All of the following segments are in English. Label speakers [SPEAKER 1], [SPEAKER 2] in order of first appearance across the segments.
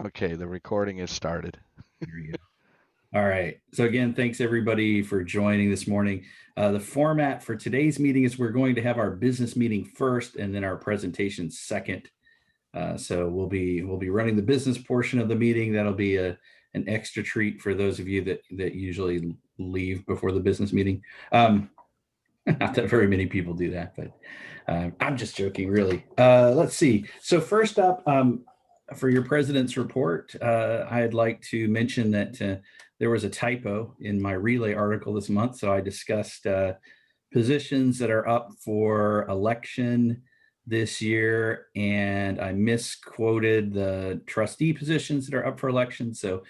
[SPEAKER 1] Okay, the recording is started.
[SPEAKER 2] There you go. All right. So again, thanks everybody for joining this morning. The format for today's meeting is we're going to have our business meeting first and then our presentation second. So we'll be running the business portion of the meeting. That'll be an extra treat for those of you that usually leave before the business meeting. Not that very many people do that, but I'm just joking, really. Let's see. So first up, for your president's report, I'd like to mention that there was a typo in my Relay article this month. So I discussed positions that are up for election this year, and I misquoted the trustee positions that are up for election. So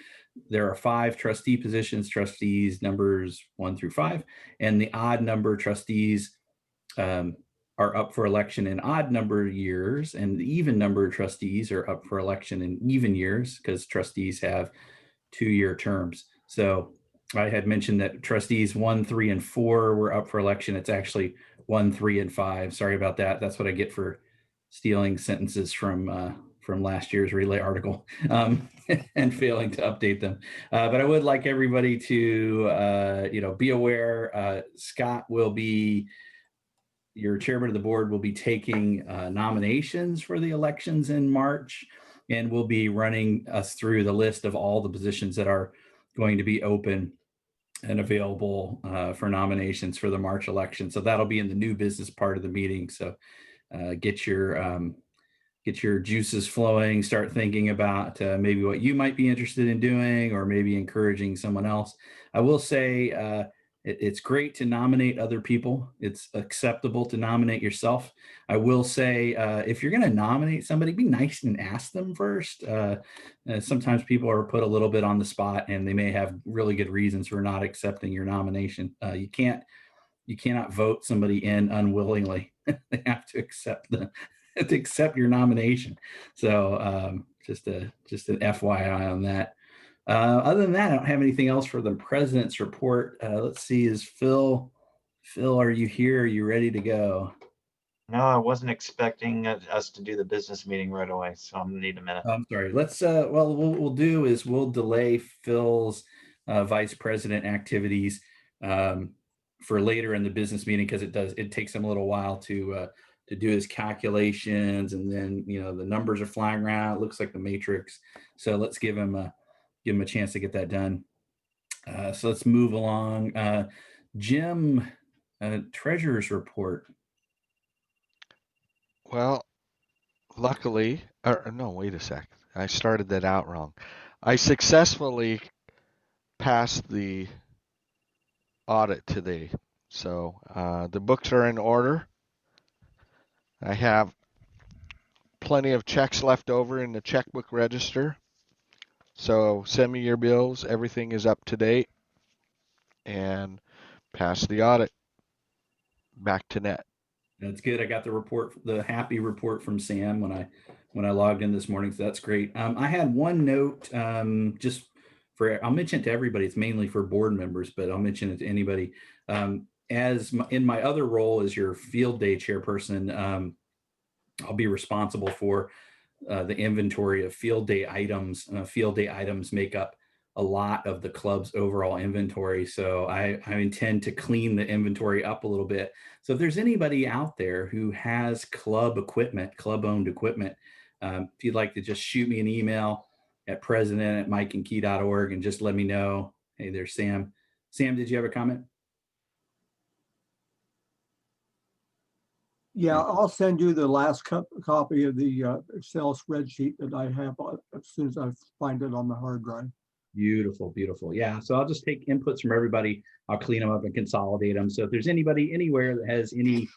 [SPEAKER 2] there are 5 trustee positions, trustees numbers 1 through 5, and the odd number trustees are up for election in odd number years, and the even number of trustees are up for election in even years because trustees have 2-year terms. So I had mentioned that trustees 1, 3, and 4 were up for election. It's actually 1, 3, and 5. Sorry about that. That's what I get for stealing sentences from last year's Relay article and failing to update them. But I would like everybody to be aware. Scott will be, your chairman of the board will be taking nominations for the elections in March, and will be running us through the list of all the positions that are going to be open and available for nominations for the March election. So that'll be in the new business part of the meeting. So get your juices flowing, start thinking about maybe what you might be interested in doing, or maybe encouraging someone else. I will say it's great to nominate other people. It's acceptable to nominate yourself. I will say if you're going to nominate somebody, be nice and ask them first. Sometimes people are put a little bit on the spot, and they may have really good reasons for not accepting your nomination. You cannot vote somebody in unwillingly. They have to accept your nomination. So just an FYI on that. Other than that, I don't have anything else for the president's report. Let's see, is Phil, are you here? Are you ready to go?
[SPEAKER 3] No, I wasn't expecting us to do the business meeting right away, so I'm gonna need a minute.
[SPEAKER 2] I'm sorry. Let's well, what we'll do is we'll delay Phil's vice president activities for later in the business meeting, because it takes him a little while to do his calculations, and then the numbers are flying around. It looks like the matrix. So let's give him a chance to get that done. So let's move along. Jim, treasurer's report.
[SPEAKER 1] Well, luckily, or no, wait a sec. I started that out wrong. I successfully passed the audit today. So the books are in order. I have plenty of checks left over in the checkbook register. So send me your bills. Everything is up to date. And pass the audit. Back to net.
[SPEAKER 2] That's good. I got the happy report from Sam when I logged in this morning. So that's great. I had one note, I'll mention it to everybody. It's mainly for board members, but I'll mention it to anybody. In my other role as your field day chairperson, I'll be responsible for the inventory of field day items. Field day items make up a lot of the club's overall inventory. So I intend to clean the inventory up a little bit. So if there's anybody out there who has club owned equipment, if you'd like to just shoot me an email at president@mikeandkey.org and just let me know. Hey, there's Sam. Sam, did you have a comment?
[SPEAKER 4] Yeah, I'll send you the last copy of the Excel spreadsheet that I have as soon as I find it on the hard drive.
[SPEAKER 2] Beautiful, beautiful. Yeah, so I'll just take inputs from everybody. I'll clean them up and consolidate them. So if there's anybody anywhere that has any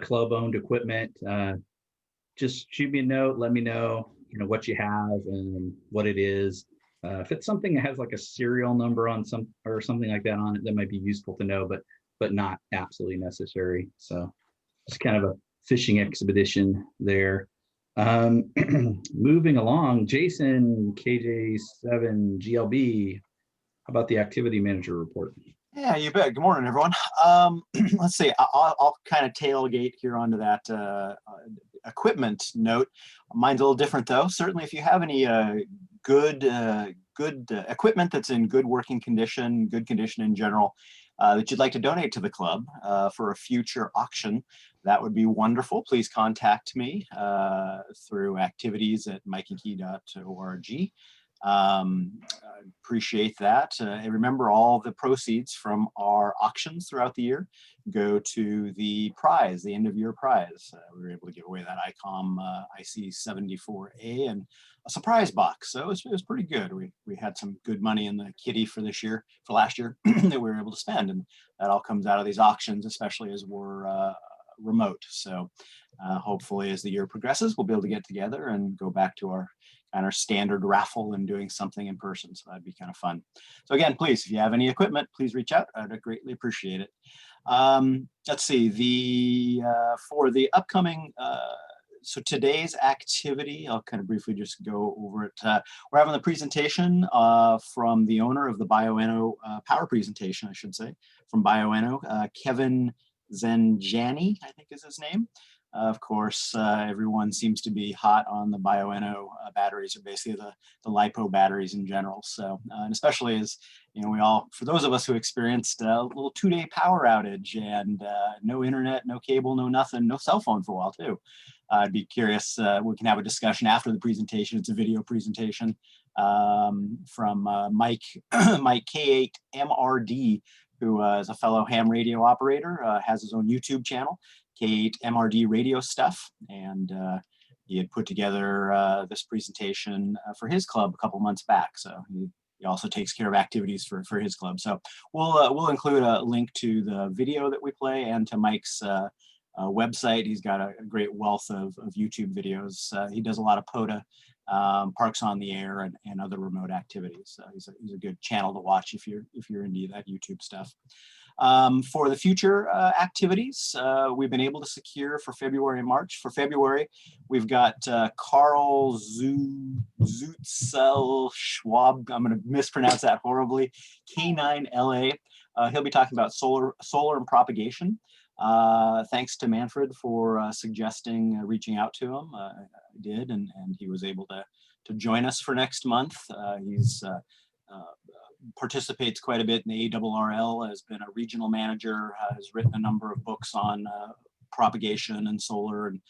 [SPEAKER 2] club-owned equipment, just shoot me a note. Let me know, what you have and what it is. If it's something that has like a serial number on something like that on it, that might be useful to know, but not absolutely necessary. So it's kind of a fishing expedition there. Moving along, Jason, KJ7 GLB, how about the activity manager report?
[SPEAKER 5] Yeah, you bet. Good morning, everyone. Let's see, I'll kind of tailgate here onto that equipment note. Mine's a little different though. Certainly if you have any good equipment that's in good working condition, good condition in general, that you'd like to donate to the club for a future auction, that would be wonderful. Please contact me through activities@mikeandkey.org. I appreciate that. And remember, all the proceeds from our auctions throughout the year go to the prize, the end of year prize. We were able to give away that ICOM IC74A and a surprise box. So it was pretty good. We had some good money in the kitty for this year, for last year, that we were able to spend. And that all comes out of these auctions, especially as we're remote. So hopefully as the year progresses, we'll be able to get together and go back to our standard raffle and doing something in person. So that'd be kind of fun. So again, please, if you have any equipment, please reach out. I'd greatly appreciate it. Let's see, for the upcoming, so today's activity, I'll kind of briefly just go over it. We're having the presentation from the owner of the Bioenno power presentation, I should say, from Bioenno, Kevin Zanjani, I think is his name. Of course, everyone seems to be hot on the Bioenno batteries, or basically the LiPo batteries in general. So, and especially as, you know, we all, for those of us who experienced a little 2-day power outage and no internet, no cable, no nothing, no cell phone for a while too. I'd be curious, we can have a discussion after the presentation. It's a video presentation from Mike, Mike K8MRD, who is a fellow ham radio operator, has his own YouTube channel, K8MRD Radio Stuff, and he had put together this presentation for his club a couple months back. So he also takes care of activities for his club. So we'll include a link to the video that we play and to Mike's website. He's got a great wealth of YouTube videos. He does a lot of POTA, Parks on the Air, and other remote activities. He's a good channel to watch if you're into that YouTube stuff. For the future activities, we've been able to secure for February and March. For February, we've got Carl Zutzel Schwab, I'm going to mispronounce that horribly, K9LA. He'll be talking about solar and propagation. Thanks to Manfred for suggesting reaching out to him. I did, and he was able to join us for next month. He's participates quite a bit in the ARRL, has been a regional manager, has written a number of books on propagation and solar and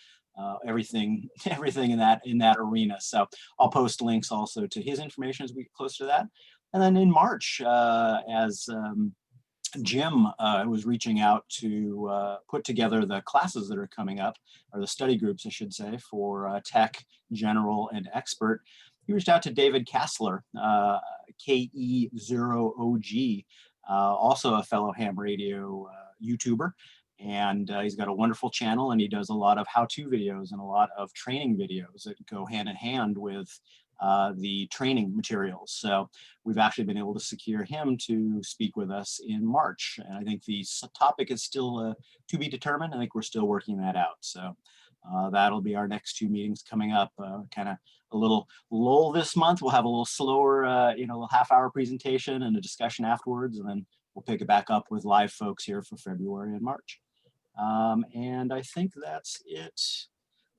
[SPEAKER 5] everything in that arena. So I'll post links also to his information as we get closer to that. And then in March, as Jim was reaching out to put together the classes that are coming up, or the study groups, I should say, for tech, general, and expert. He reached out to David Kassler, KE0OG, also a fellow ham radio YouTuber. And he's got a wonderful channel, and he does a lot of how-to videos and a lot of training videos that go hand in hand with the training materials. So we've actually been able to secure him to speak with us in March. And I think the topic is still to be determined. I think we're still working that out. So that'll be our next 2 meetings coming up. Kind of a little lull this month. We'll have a little slower, a little half-hour presentation and a discussion afterwards, and then we'll pick it back up with live folks here for February and March. And I think that's it.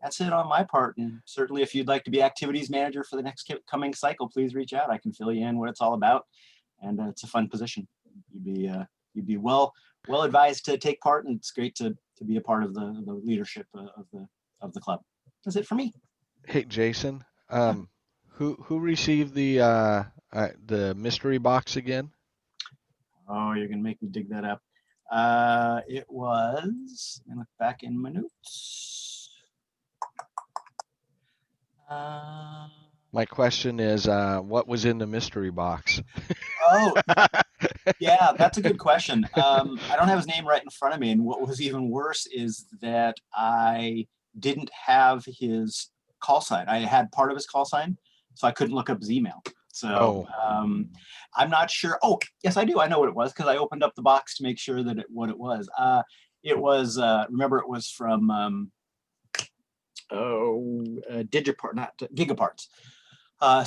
[SPEAKER 5] That's it on my part. And certainly, if you'd like to be activities manager for the next coming cycle, please reach out. I can fill you in what it's all about, and it's a fun position. You'd be well advised to take part, and it's great to be a part of the leadership of the club. That's it for me.
[SPEAKER 1] Hey, Jason, who received the mystery box again?
[SPEAKER 5] Oh, you're gonna make me dig that up. It was, let me look back in my notes.
[SPEAKER 1] My question is, what was in the mystery box?
[SPEAKER 5] Oh, yeah, that's a good question. I don't have his name right in front of me, and what was even worse is that I didn't have his call sign. I had part of his call sign, so I couldn't look up his email. So I'm not sure. Oh, yes, I do. I know what it was because I opened up the box to make sure that what it was. It was, remember, it was from Digipart, not Gigaparts.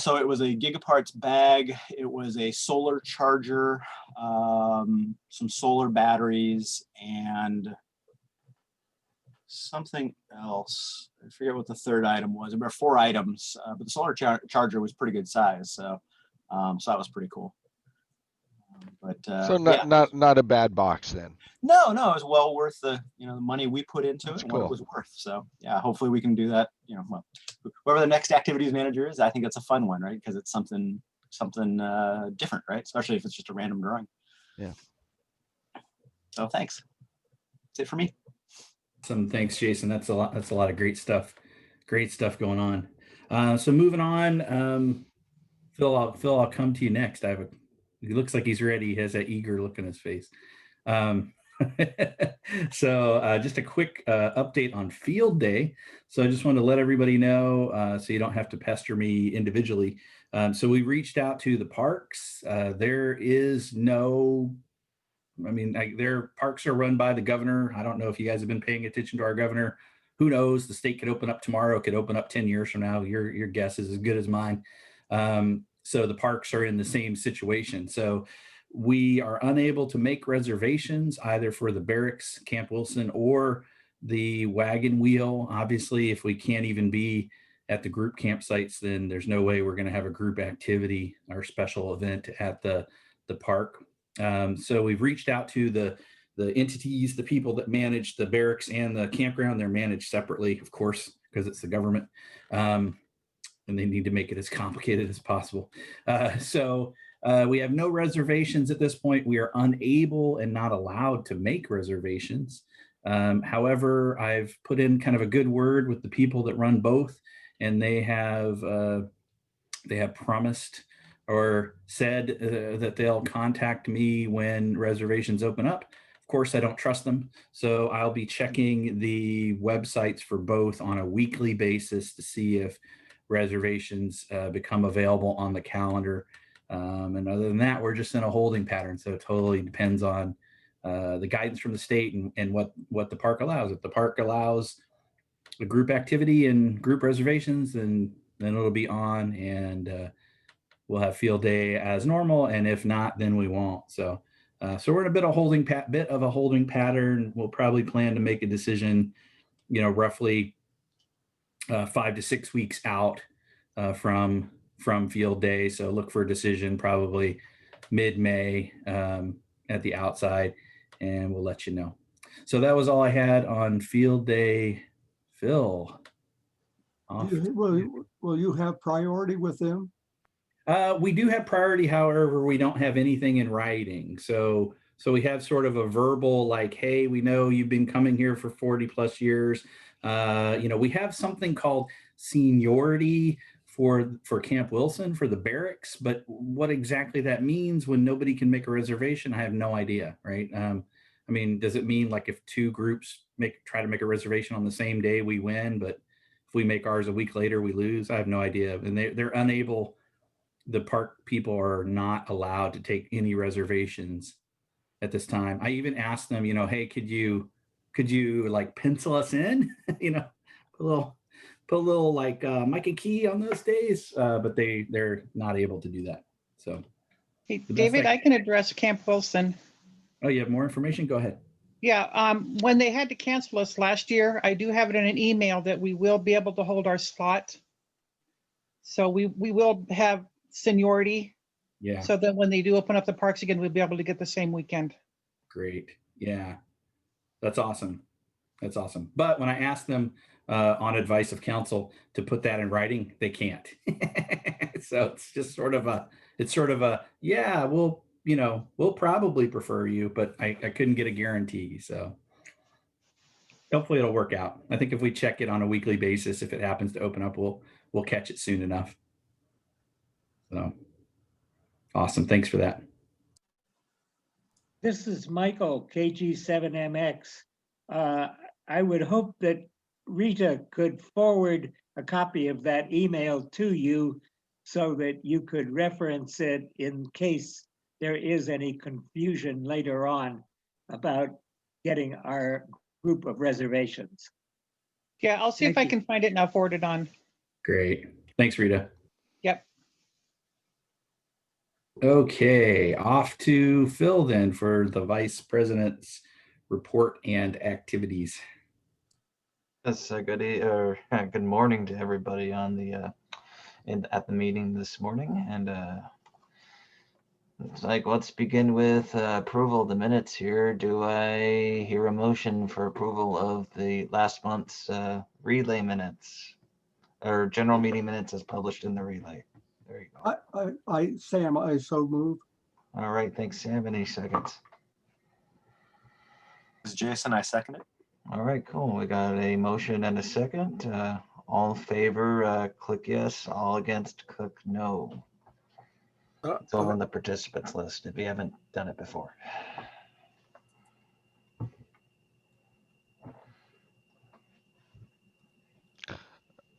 [SPEAKER 5] So it was a Gigaparts bag. It was a solar charger, some solar batteries, and something else. I forget what the third item was. There were 4 items, but the solar charger was pretty good size. So that was pretty cool. But
[SPEAKER 1] So
[SPEAKER 5] yeah.
[SPEAKER 1] not a bad box then.
[SPEAKER 5] No, it was well worth the the money we put into
[SPEAKER 1] That's
[SPEAKER 5] it and what it
[SPEAKER 1] cool.
[SPEAKER 5] was worth. So yeah, hopefully we can do that. Well, whoever the next activities manager is, I think that's a fun one, right? Because it's something different, right? Especially if it's just a random drawing.
[SPEAKER 1] Yeah.
[SPEAKER 5] So thanks. That's it for me.
[SPEAKER 2] Thanks, Jason. That's a lot of great stuff. Great stuff going on. So moving on, Phil, I'll come to you next. He looks like he's ready. He has that eager look on his face. So just a quick update on field day. So I just want to let everybody know so you don't have to pester me individually. So we reached out to the parks. There is no, their parks are run by the governor. I don't know if you guys have been paying attention to our governor. Who knows? The state could open up tomorrow. It could open up 10 years from now. Your guess is as good as mine. So the parks are in the same situation. So we are unable to make reservations either for the barracks, Camp Wilson, or the wagon wheel. Obviously, if we can't even be at the group campsites, then there's no way we're going to have a group activity or special event at the park. So we've reached out to the entities, the people that manage the barracks and the campground. They're managed separately, of course, because it's the government. And they need to make it as complicated as possible. So we have no reservations at this point. We are unable and not allowed to make reservations. However, I've put in kind of a good word with the people that run both, and they have promised or said that they'll contact me when reservations open up. Of course, I don't trust them. So I'll be checking the websites for both on a weekly basis to see if reservations become available on the calendar. And other than that, we're just in a holding pattern. So it totally depends on the guidance from the state and what the park allows. If the park allows a group activity and group reservations, then it'll be on, and we'll have field day as normal. And if not, then we won't. So we're in a bit of a holding pattern. We'll probably plan to make a decision, roughly 5 to 6 weeks out from field day. So look for a decision probably mid-May at the outside, and we'll let you know. So that was all I had on field day. Phil.
[SPEAKER 4] Will you have priority with them?
[SPEAKER 2] We do have priority. However, we don't have anything in writing. So we have sort of a verbal, like, hey, we know you've been coming here for 40 plus years. We have something called seniority for Camp Wilson, for the barracks, but what exactly that means when nobody can make a reservation, I have no idea, right? Does it mean like if 2 groups try to make a reservation on the same day, we win, but if we make ours a week later, we lose? I have no idea. And they're unable, the park people are not allowed to take any reservations at this time. I even asked them, hey, could you like pencil us in, put a little like Mike and Key on those days, but they're not able to do that. So,
[SPEAKER 6] hey, David, I can address Camp Wilson.
[SPEAKER 2] Oh, you have more information? Go ahead.
[SPEAKER 6] Yeah, when they had to cancel us last year, I do have it in an email that we will be able to hold our slot. So we will have seniority.
[SPEAKER 2] Yeah.
[SPEAKER 6] So that when they do open up the parks again, we'll be able to get the same weekend.
[SPEAKER 2] Great. Yeah. That's awesome. But when I asked them on advice of counsel to put that in writing, they can't. So it's just sort of a, yeah, we'll probably prefer you, but I couldn't get a guarantee. So hopefully it'll work out. I think if we check it on a weekly basis, if it happens to open up, we'll catch it soon enough. So awesome. Thanks for that.
[SPEAKER 7] This is Michael, KG7MX. I would hope that Rita could forward a copy of that email to you so that you could reference it in case there is any confusion later on about getting our group of reservations.
[SPEAKER 6] Yeah, I'll see if I can find it and I'll forward it on.
[SPEAKER 2] Great. Thanks, Rita.
[SPEAKER 6] Yep.
[SPEAKER 2] Okay, off to Phil then for the vice president's report and activities.
[SPEAKER 3] Yes, good morning to everybody on the at the meeting this morning, and it's like let's begin with approval of the minutes here. Do I hear a motion for approval of the last month's relay minutes or general meeting minutes as published in the relay? There you go.
[SPEAKER 4] Sam, I so move.
[SPEAKER 3] All right, thanks, Sam. Any seconds?
[SPEAKER 5] This is Jason, I second it.
[SPEAKER 3] All right, cool. We got a motion and a second. All in favor, click yes. All against, click no. It's over on the participants list if you haven't done it before.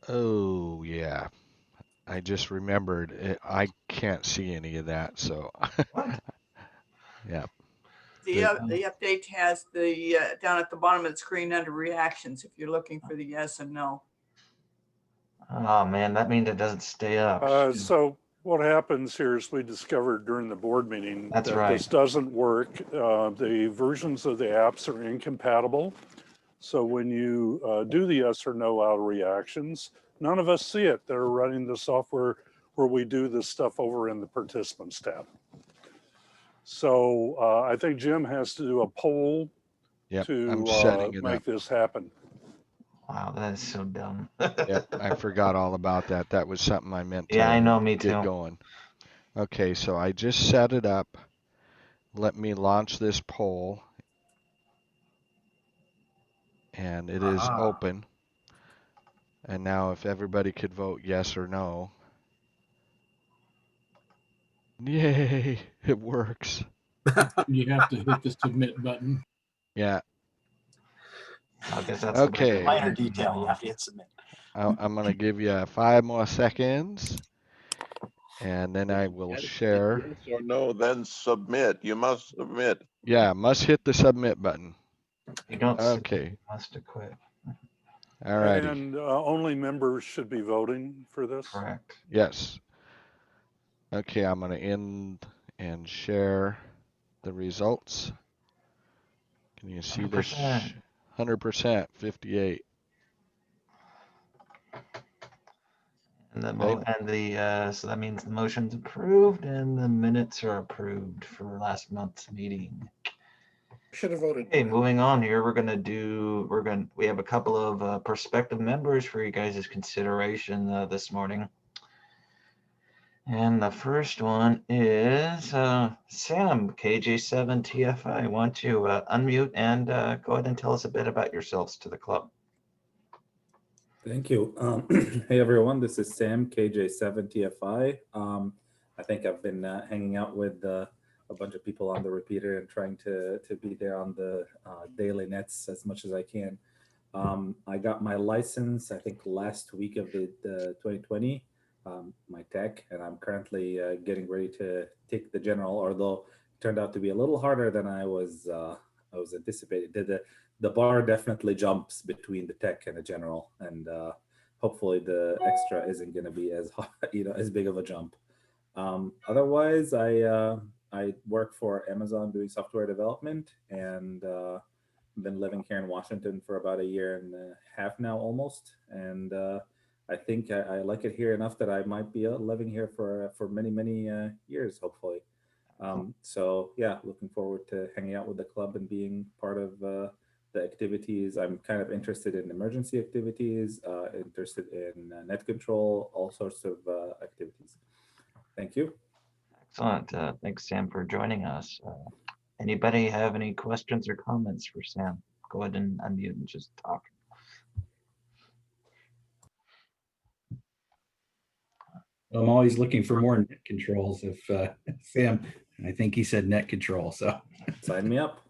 [SPEAKER 1] Oh, yeah. I just remembered I can't see any of that, so
[SPEAKER 3] What?
[SPEAKER 1] yeah.
[SPEAKER 8] The update has the down at the bottom of the screen under reactions, if you're looking for the yes and no.
[SPEAKER 3] Oh man, that means it doesn't stay up.
[SPEAKER 9] So what happens here is we discovered during the board meeting
[SPEAKER 3] That's
[SPEAKER 9] that
[SPEAKER 3] right.
[SPEAKER 9] this doesn't work. The versions of the apps are incompatible. So when you do the yes or no out of reactions, none of us see it. They're running the software where we do this stuff over in the participants tab. So I think Jim has to do a poll
[SPEAKER 1] Yep,
[SPEAKER 9] to
[SPEAKER 1] I'm setting it
[SPEAKER 9] make
[SPEAKER 1] up.
[SPEAKER 9] this happen.
[SPEAKER 3] Wow, that is so dumb.
[SPEAKER 1] Yep, I forgot all about that. That was something I meant to
[SPEAKER 3] Yeah, I know, me
[SPEAKER 1] get
[SPEAKER 3] too.
[SPEAKER 1] going. Okay, so I just set it up. Let me launch this poll. And it is open. And now if everybody could vote yes or no. Yay, it works.
[SPEAKER 10] You have to hit the submit button.
[SPEAKER 1] Yeah,
[SPEAKER 3] I guess that's
[SPEAKER 1] Okay.
[SPEAKER 5] Minor detail, you have to hit submit.
[SPEAKER 1] I'm gonna give you 5 more seconds. And then I will share.
[SPEAKER 11] Yes or no, then submit. You must submit.
[SPEAKER 1] Yeah, must hit the submit button.
[SPEAKER 3] You don't.
[SPEAKER 1] Okay.
[SPEAKER 3] You must have quit.
[SPEAKER 1] All righty.
[SPEAKER 9] And only members should be voting for this.
[SPEAKER 3] Correct.
[SPEAKER 1] Yes. Okay, I'm gonna end and share the results. Can you see this?
[SPEAKER 3] 100%.
[SPEAKER 1] 100%, 58.
[SPEAKER 3] And
[SPEAKER 1] Okay.
[SPEAKER 3] so that means the motion's approved and the minutes are approved for last month's meeting.
[SPEAKER 10] Should have voted.
[SPEAKER 3] Okay, moving on here, we have a couple of prospective members for you guys' consideration this morning. And the first one is Sam, KJ7TFI. Why don't you unmute and go ahead and tell us a bit about yourselves to the club.
[SPEAKER 12] Thank you. Hey everyone, this is Sam, KJ7TFI. I think I've been hanging out with a bunch of people on the repeater and trying to be there on the daily nets as much as I can. I got my license, I think last week of the 2020, my tech, and I'm currently getting ready to take the general, although it turned out to be a little harder than I was anticipating. The bar definitely jumps between the tech and the general, and hopefully the extra isn't going to be as as big of a jump. Otherwise, I work for Amazon doing software development, and been living here in Washington for about 1.5 years now, almost. And I think I like it here enough that I might be living here for many years, hopefully. So yeah, looking forward to hanging out with the club and being part of the activities. I'm kind of interested in emergency activities, interested in net control, all sorts of activities. Thank you.
[SPEAKER 3] Excellent. Thanks, Sam, for joining us. Anybody have any questions or comments for Sam? Go ahead and unmute and just talk.
[SPEAKER 2] I'm always looking for more net controls. If Sam, I think he said net control. So
[SPEAKER 12] sign me up.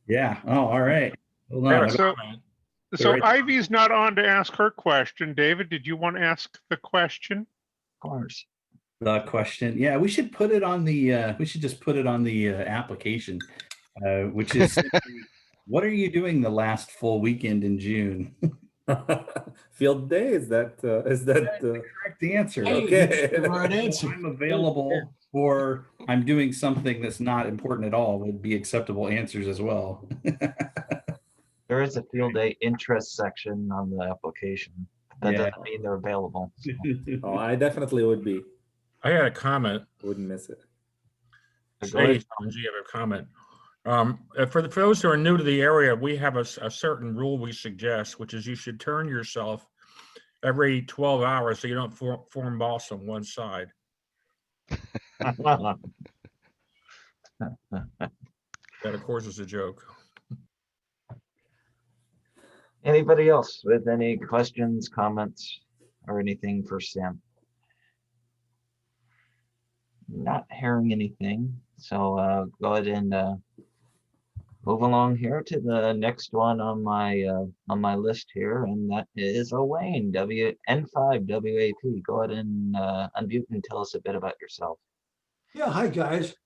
[SPEAKER 2] Yeah. Oh, all right. Hold on.
[SPEAKER 13] Yeah, so Ivy's not on to ask her question. David, did you want to ask the question?
[SPEAKER 3] Of course.
[SPEAKER 2] The question. Yeah, we should put it on the. We should just put it on the application, which is, what are you doing the last full weekend in June?
[SPEAKER 12] Field day, is that
[SPEAKER 2] the correct answer?
[SPEAKER 12] Okay.
[SPEAKER 10] The right answer.
[SPEAKER 2] I'm available, or I'm doing something that's not important at all would be acceptable answers as well.
[SPEAKER 3] There is a field day interest section on the application. That
[SPEAKER 12] Yeah.
[SPEAKER 3] doesn't mean they're available. So.
[SPEAKER 12] Oh, I definitely would be.
[SPEAKER 14] I had a comment.
[SPEAKER 12] Wouldn't miss it.
[SPEAKER 3] Go ahead.
[SPEAKER 14] Say, you have a comment. For those who are new to the area, we have a certain rule we suggest, which is you should turn yourself every 12 hours so you don't form boss on one side. That, of course, is a joke.
[SPEAKER 3] Anybody else with any questions, comments, or anything for Sam? Not hearing anything, so go ahead and move along here to the next one on my list here, and that is Wayne, N5 WAP. Go ahead and unmute and tell us a bit about yourself.
[SPEAKER 15] Yeah, hi guys.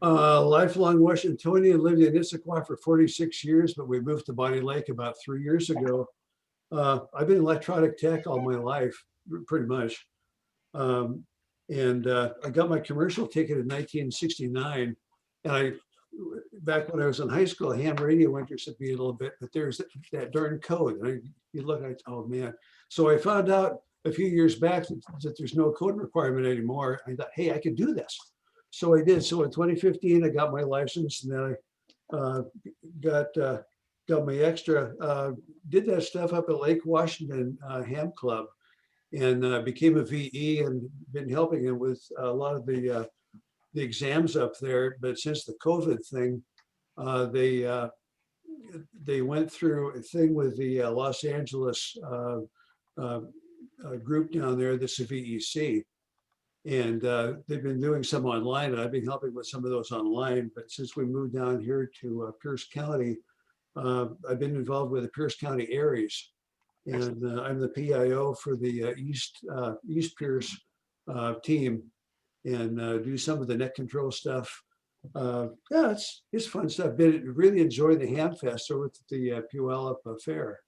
[SPEAKER 15] Lifelong Washingtonian, lived in Issaquah for 46 years, but we moved to Bonnie Lake about 3 years ago. I've been electronic tech all my life, pretty much. I got my commercial ticket in 1969. And back when I was in high school, ham radio interested me a little bit, but there's that darn code. And you look at, oh man. So I found out a few years back that there's no code requirement anymore. I thought, hey, I could do this. So I did. So in 2015, I got my license, and then I got my extra. Did that stuff up at Lake Washington Ham Club, and became a VE, and been helping him with a lot of the exams up there. But since the COVID thing, they went through a thing with the Los Angeles group down there, the VEC. And they've been doing some online, and I've been helping with some of those online. But since we moved down here to Pierce County, I've been involved with the Pierce County Aries, and I'm the PIO for the East Pierce team, and do some of the net control stuff. Yeah, it's fun stuff. Been really enjoying the Ham Fest over at the Puyallup Fair.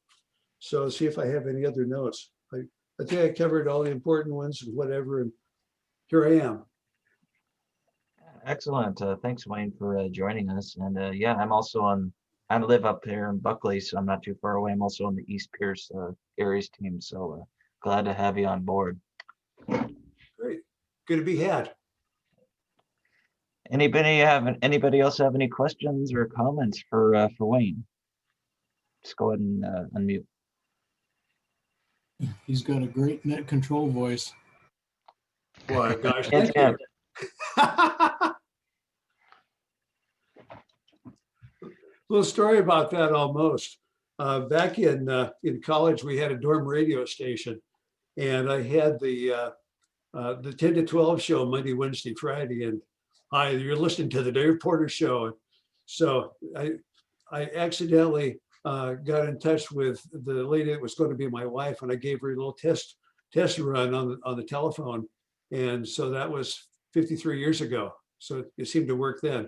[SPEAKER 15] So see if I have any other notes. I think I covered all the important ones and whatever. And here I am.
[SPEAKER 3] Excellent. Thanks, Wayne, for joining us. And yeah, I live up here in Buckley, so I'm not too far away. I'm also on the East Pierce Aries team, so glad to have you on board.
[SPEAKER 15] Great. Good to be had.
[SPEAKER 3] Anybody else have any questions or comments for Wayne? Just go ahead and unmute.
[SPEAKER 10] He's got a great net control voice.
[SPEAKER 15] Boy, gosh, thank you. Little story about that almost. Back in college, we had a dorm radio station, and I had the 10 to 12 show Monday, Wednesday, Friday, and you're listening to the Dave Porter show. So I accidentally got in touch with the lady that was going to be my wife, and I gave her a little test run on the telephone. And so that was 53 years ago. So it seemed to work then.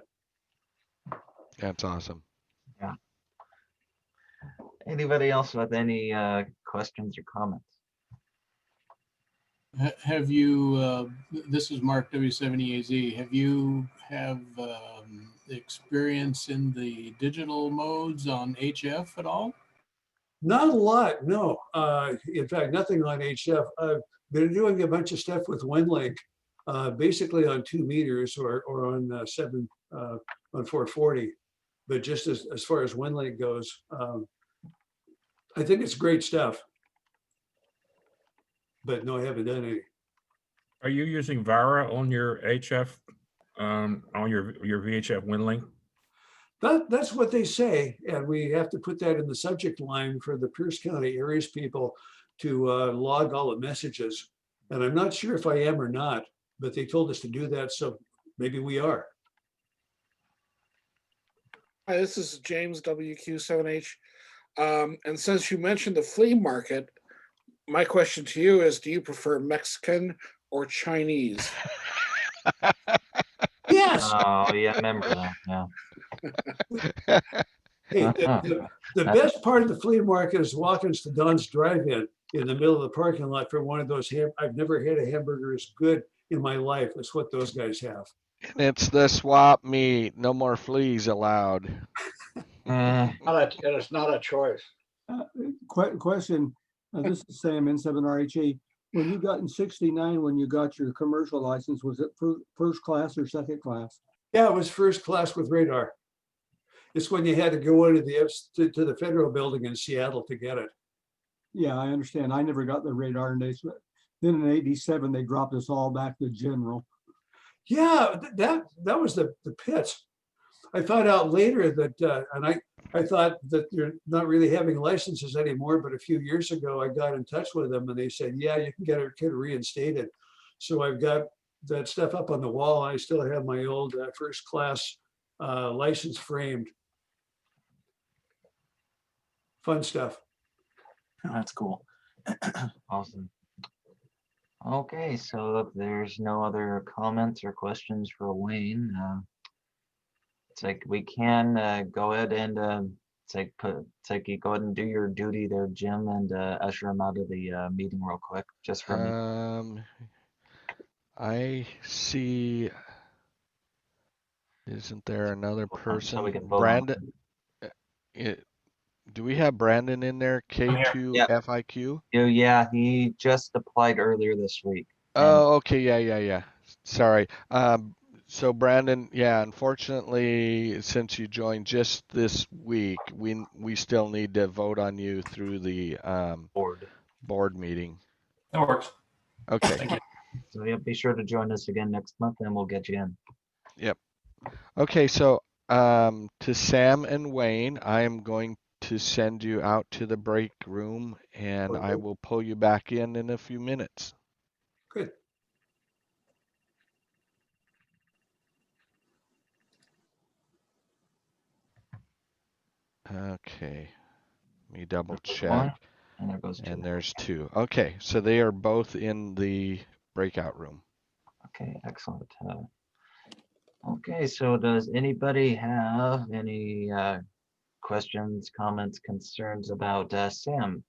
[SPEAKER 1] That's awesome.
[SPEAKER 3] Yeah. Anybody else with any questions or comments?
[SPEAKER 10] Have you, this is Mark W70AZ, have you experience in the digital modes on HF at all?
[SPEAKER 15] Not a lot, no. In fact, nothing on HF. I've been doing a bunch of stuff with WinLink, basically on 2 meters or on 440. But just as far as WinLink goes, I think it's great stuff. But no, I haven't done any.
[SPEAKER 14] Are you using Vara on your HF, on your VHF WinLink?
[SPEAKER 15] That's what they say, and we have to put that in the subject line for the Pierce County Aries people to log all the messages. And I'm not sure if I am or not, but they told us to do that, so maybe we are.
[SPEAKER 10] Hi, this is James WQ7H. And since you mentioned the flea market, my question to you is, do you prefer Mexican or Chinese?
[SPEAKER 15] Yes.
[SPEAKER 3] Oh, yeah, I remember that. Yeah.
[SPEAKER 15] Hey, the best part of the flea market is walking to Don's Drive-In in the middle of the parking lot for one of those. I've never had a hamburger as good in my life as what those guys have.
[SPEAKER 1] And it's the swap meat. No more fleas allowed.
[SPEAKER 3] Eh,
[SPEAKER 16] And it's not a choice.
[SPEAKER 4] Question, this is Sam, N7RHA. When you got in 69, when you got your commercial license, was it first class or second class?
[SPEAKER 15] Yeah, it was first class with radar. It's when you had to go into to the federal building in Seattle to get it.
[SPEAKER 4] Yeah, I understand. I never got the radar, and then in 87, they dropped us all back to general.
[SPEAKER 15] Yeah, that was the pits. I found out later that, and I thought that they're not really having licenses anymore, but a few years ago, I got in touch with them and they said, yeah, you can get it reinstated. So I've got that stuff up on the wall. I still have my old first class license framed. Fun stuff.
[SPEAKER 5] That's cool.
[SPEAKER 3] Awesome. Okay, so if there's no other comments or questions for Wayne, it's like we can go ahead and you go ahead and do your duty there, Jim, and usher him out of the meeting real quick, just for me.
[SPEAKER 1] I see. Isn't there another person?
[SPEAKER 3] So we can vote on
[SPEAKER 1] Brandon. Do we have Brandon in there? K2
[SPEAKER 3] Yep.
[SPEAKER 1] FIQ?
[SPEAKER 3] Yeah, he just applied earlier this week.
[SPEAKER 1] Oh, okay. Yeah. Sorry. So Brandon, yeah, unfortunately, since you joined just this week, we still need to vote on you through the board meeting.
[SPEAKER 2] That works.
[SPEAKER 1] Okay.
[SPEAKER 3] So yeah, be sure to join us again next month and we'll get you in.
[SPEAKER 1] Yep. Okay, so to Sam and Wayne, I am going to send you out to the break room and I will pull you back in a few minutes.
[SPEAKER 15] Good.
[SPEAKER 1] Okay. Let me double check.
[SPEAKER 3] One, and there goes two.
[SPEAKER 1] And there's two. Okay, so they are both in the breakout room.
[SPEAKER 3] Okay, excellent. Okay, so does anybody have any questions, comments, concerns about Sam?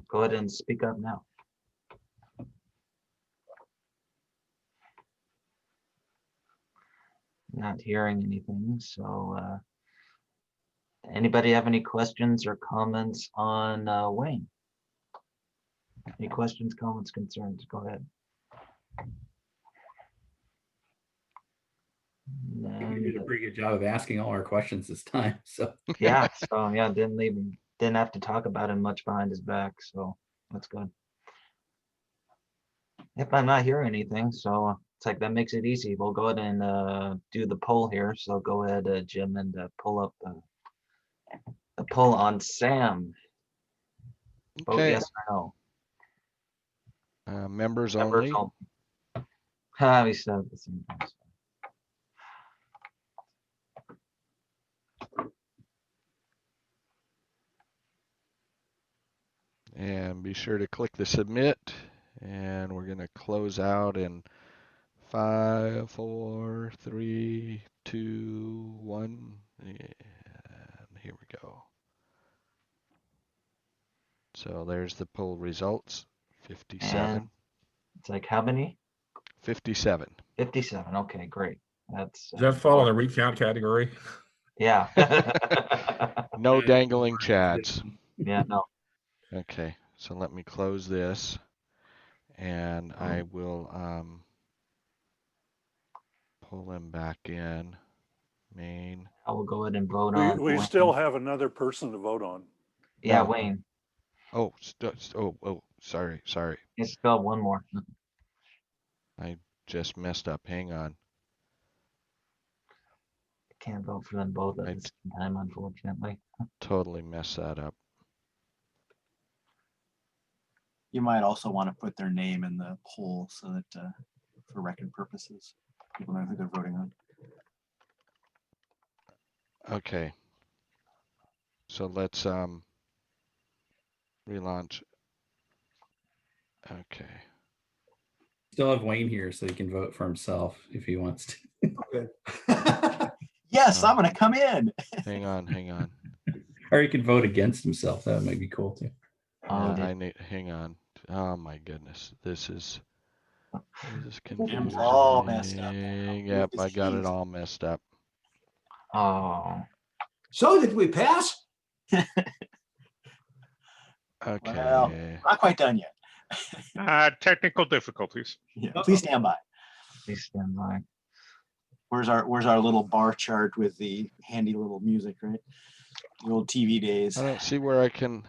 [SPEAKER 3] Go ahead and speak up now. Not hearing anything, so anybody have any questions or comments on Wayne? Any questions, comments, concerns? Go ahead.
[SPEAKER 2] You did a pretty good job of asking all our questions this time. So
[SPEAKER 3] yeah, didn't have to talk about him much behind his back, so that's good. If I'm not hearing anything, so it's like that makes it easy. We'll go ahead and do the poll here. So go ahead, Jim, and pull up the poll on Sam. Vote
[SPEAKER 1] Okay.
[SPEAKER 3] yes or
[SPEAKER 1] no. Members only.
[SPEAKER 3] We said the same thing.
[SPEAKER 1] And be sure to click the submit. And we're going to close out in 5, 4, 3, 2, 1. And here we go. So there's the poll results. 57.
[SPEAKER 3] And it's like how many?
[SPEAKER 1] 57.
[SPEAKER 3] 57. Okay, great. That's
[SPEAKER 14] Does that fall in the recount category?
[SPEAKER 3] Yeah.
[SPEAKER 1] No dangling chads.
[SPEAKER 3] Yeah, no.
[SPEAKER 1] Okay, so let me close this and I will pull him back in. Main.
[SPEAKER 3] I will go ahead and vote on.
[SPEAKER 9] We still have another person to vote on.
[SPEAKER 3] Yeah,
[SPEAKER 1] Oh.
[SPEAKER 3] Wayne.
[SPEAKER 1] Oh, sorry.
[SPEAKER 3] You still have one more.
[SPEAKER 1] I just messed up. Hang on.
[SPEAKER 3] Can't vote for them both at the same time, unfortunately.
[SPEAKER 1] Totally messed that up.
[SPEAKER 5] You might also want to put their name in the poll so that for record purposes, people know who they're voting on.
[SPEAKER 1] Okay. So let's relaunch. Okay.
[SPEAKER 2] Still have Wayne here so he can vote for himself if he wants to.
[SPEAKER 15] Okay.
[SPEAKER 5] Yes, I'm gonna come in.
[SPEAKER 1] Hang on.
[SPEAKER 2] Or he can vote against himself. That might be cool too.
[SPEAKER 1] Hang on. Oh my goodness. This is confusing.
[SPEAKER 5] Jim's all messed up now.
[SPEAKER 1] Yep, I got it all messed up.
[SPEAKER 3] Oh.
[SPEAKER 15] So did we pass?
[SPEAKER 1] Okay.
[SPEAKER 5] Well, not quite done yet.
[SPEAKER 13] Technical difficulties.
[SPEAKER 5] Yeah, please stand by.
[SPEAKER 3] Please stand by.
[SPEAKER 5] Where's our little bar chart with the handy little music, right? The old TV days.
[SPEAKER 1] I don't see where I can.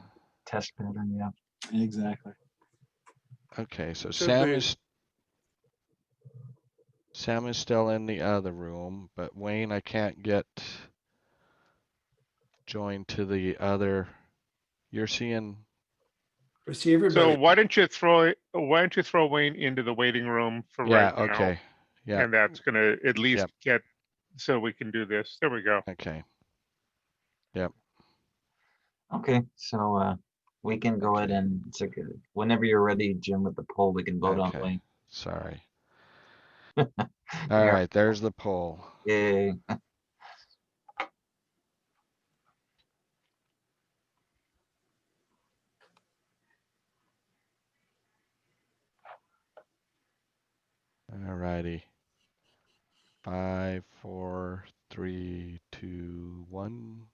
[SPEAKER 3] Test pattern, yeah.
[SPEAKER 5] Exactly.
[SPEAKER 1] Okay, so
[SPEAKER 10] Should
[SPEAKER 1] Sam
[SPEAKER 10] be.
[SPEAKER 1] is still in the other room, but Wayne, I can't get joined to the other. You're seeing.
[SPEAKER 15] I see everybody.
[SPEAKER 13] So why don't you throw Wayne into the waiting room for
[SPEAKER 1] Yeah.
[SPEAKER 13] right now?
[SPEAKER 1] Okay. Yeah.
[SPEAKER 13] And that's gonna at least
[SPEAKER 1] Yep.
[SPEAKER 13] get so we can do this. There we go.
[SPEAKER 1] Okay. Yep.
[SPEAKER 3] Okay, so we can go ahead and it's like whenever you're ready, Jim, with the poll, we can vote on
[SPEAKER 1] Okay.
[SPEAKER 3] Wayne.
[SPEAKER 1] Sorry. All right. There's the poll.
[SPEAKER 3] Yay.
[SPEAKER 1] All righty. 5, 4, 3, 2, 1.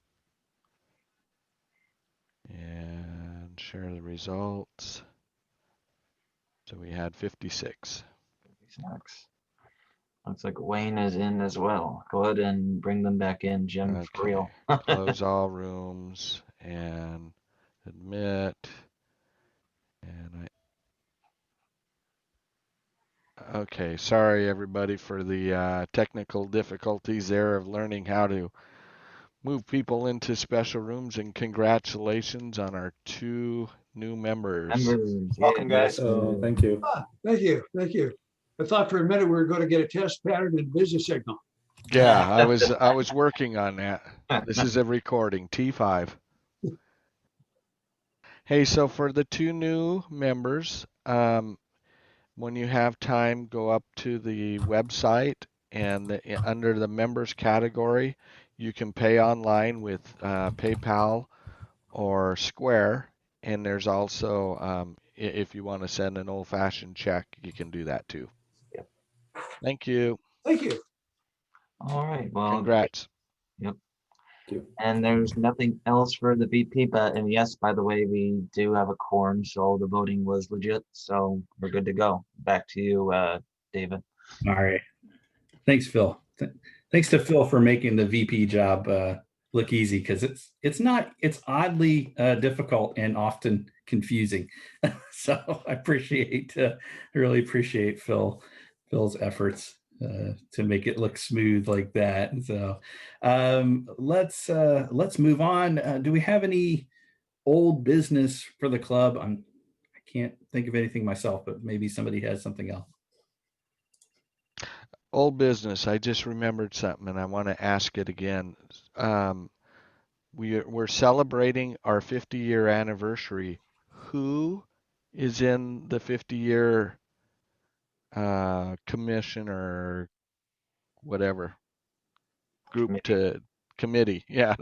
[SPEAKER 1] And share the results. So we had 56.
[SPEAKER 3] Looks like Wayne is in as well. Go ahead and bring them back in, Jim, for
[SPEAKER 1] Okay.
[SPEAKER 3] real.
[SPEAKER 1] Close all rooms and admit. And okay, sorry everybody for the technical difficulties there of learning how to move people into special rooms, and congratulations on our 2 new members.
[SPEAKER 5] Welcome, guys.
[SPEAKER 12] So thank you.
[SPEAKER 15] Thank you. Thank you. I thought for a minute we were going to get a test pattern and busy signal.
[SPEAKER 1] Yeah, I was working on that. This is a recording, T5. Hey, so for the 2 new members, when you have time, go up to the website and under the members category, you can pay online with PayPal or Square. And there's also, if you want to send an old-fashioned check, you can do that too.
[SPEAKER 3] Yep.
[SPEAKER 1] Thank you.
[SPEAKER 15] Thank you.
[SPEAKER 3] All right, well.
[SPEAKER 1] Congrats.
[SPEAKER 3] Yep.
[SPEAKER 12] Thank you.
[SPEAKER 3] And there's nothing else for the VP, but, and yes, by the way, we do have a quorum, so the voting was legit, so we're good to go. Back to you, David.
[SPEAKER 2] All right. Thanks, Phil. Thanks to Phil for making the VP job look easy, because it's oddly difficult and often confusing. So I really appreciate Phil's efforts to make it look smooth like that. So let's move on. Do we have any old business for the club? I can't think of anything myself, but maybe somebody has something else.
[SPEAKER 1] Old business. I just remembered something and I want to ask it again. We're celebrating our 50-year anniversary. Who is in the 50-year commission or whatever group to committee? Yeah.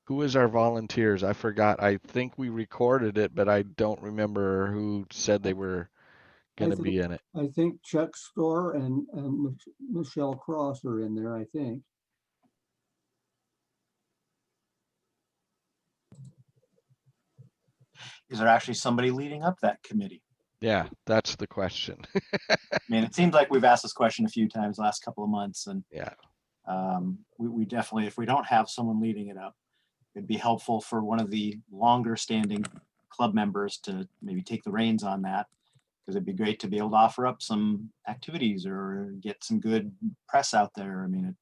[SPEAKER 1] Who is our volunteers? I forgot. I think we recorded it, but I don't remember who said they were going to be in it.
[SPEAKER 4] I think Chuck Storr and Michelle Cross are in there, I think.
[SPEAKER 5] Is there actually somebody leading up that committee?
[SPEAKER 1] Yeah, that's the question.
[SPEAKER 5] I mean, it seems like we've asked this question a few times the last couple of months, and
[SPEAKER 1] yeah,
[SPEAKER 5] we definitely, if we don't have someone leading it up, it'd be helpful for one of the longer standing club members to maybe take the reins on that, because it'd be great to be able to offer up some activities or get some good press out there. I mean,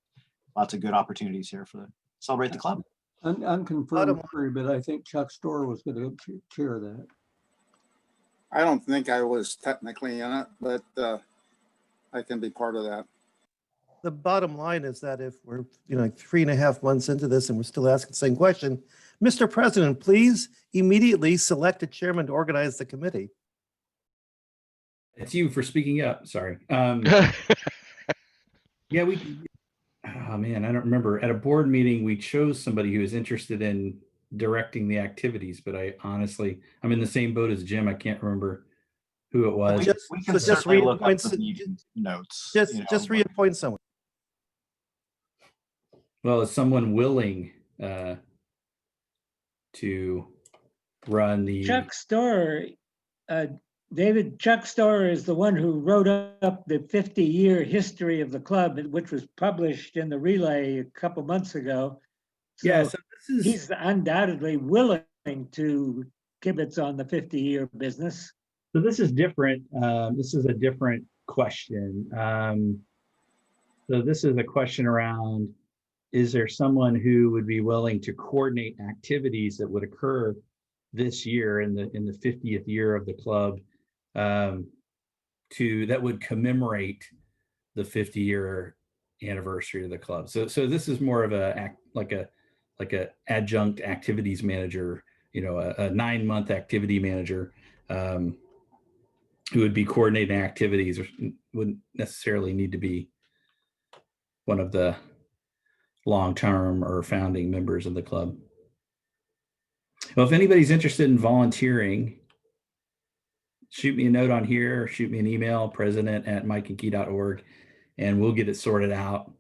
[SPEAKER 5] lots of good opportunities here for celebrate the club.
[SPEAKER 4] Unconfirmed, but I think Chuck Storr was going to chair that.
[SPEAKER 16] I don't think I was technically in it, but I can be part of that.
[SPEAKER 17] The bottom line is that if we're, like 3.5 months into this and we're still asking the same question, Mr. President, please immediately select a chairman to organize the committee.
[SPEAKER 2] It's you for speaking up. Sorry. Yeah, oh man, I don't remember. At a board meeting, we chose somebody who was interested in directing the activities, but I'm in the same boat as Jim. I can't remember who it was.
[SPEAKER 5] We can certainly look up the meeting notes.
[SPEAKER 17] Just reappoint someone.
[SPEAKER 2] Well, is someone willing to run the?
[SPEAKER 7] Chuck Storer, David, Chuck Storer is the one who wrote up the 50-year history of the club, which was published in the Relay a couple months ago.
[SPEAKER 2] Yeah,
[SPEAKER 7] So he's undoubtedly willing to kibitz on the 50-year business.
[SPEAKER 2] So this is different. This is a different question. So this is a question around, is there someone who would be willing to coordinate activities that would occur this year in the 50th year of the club, that would commemorate the 50-year anniversary of the club. So this is more of a adjunct activities manager, a 9-month activity manager who would be coordinating activities, or wouldn't necessarily need to be one of the long-term or founding members of the club. Well, if anybody's interested in volunteering, shoot me a note on here, or shoot me an email, president@mikeandkey.org, and we'll get it sorted out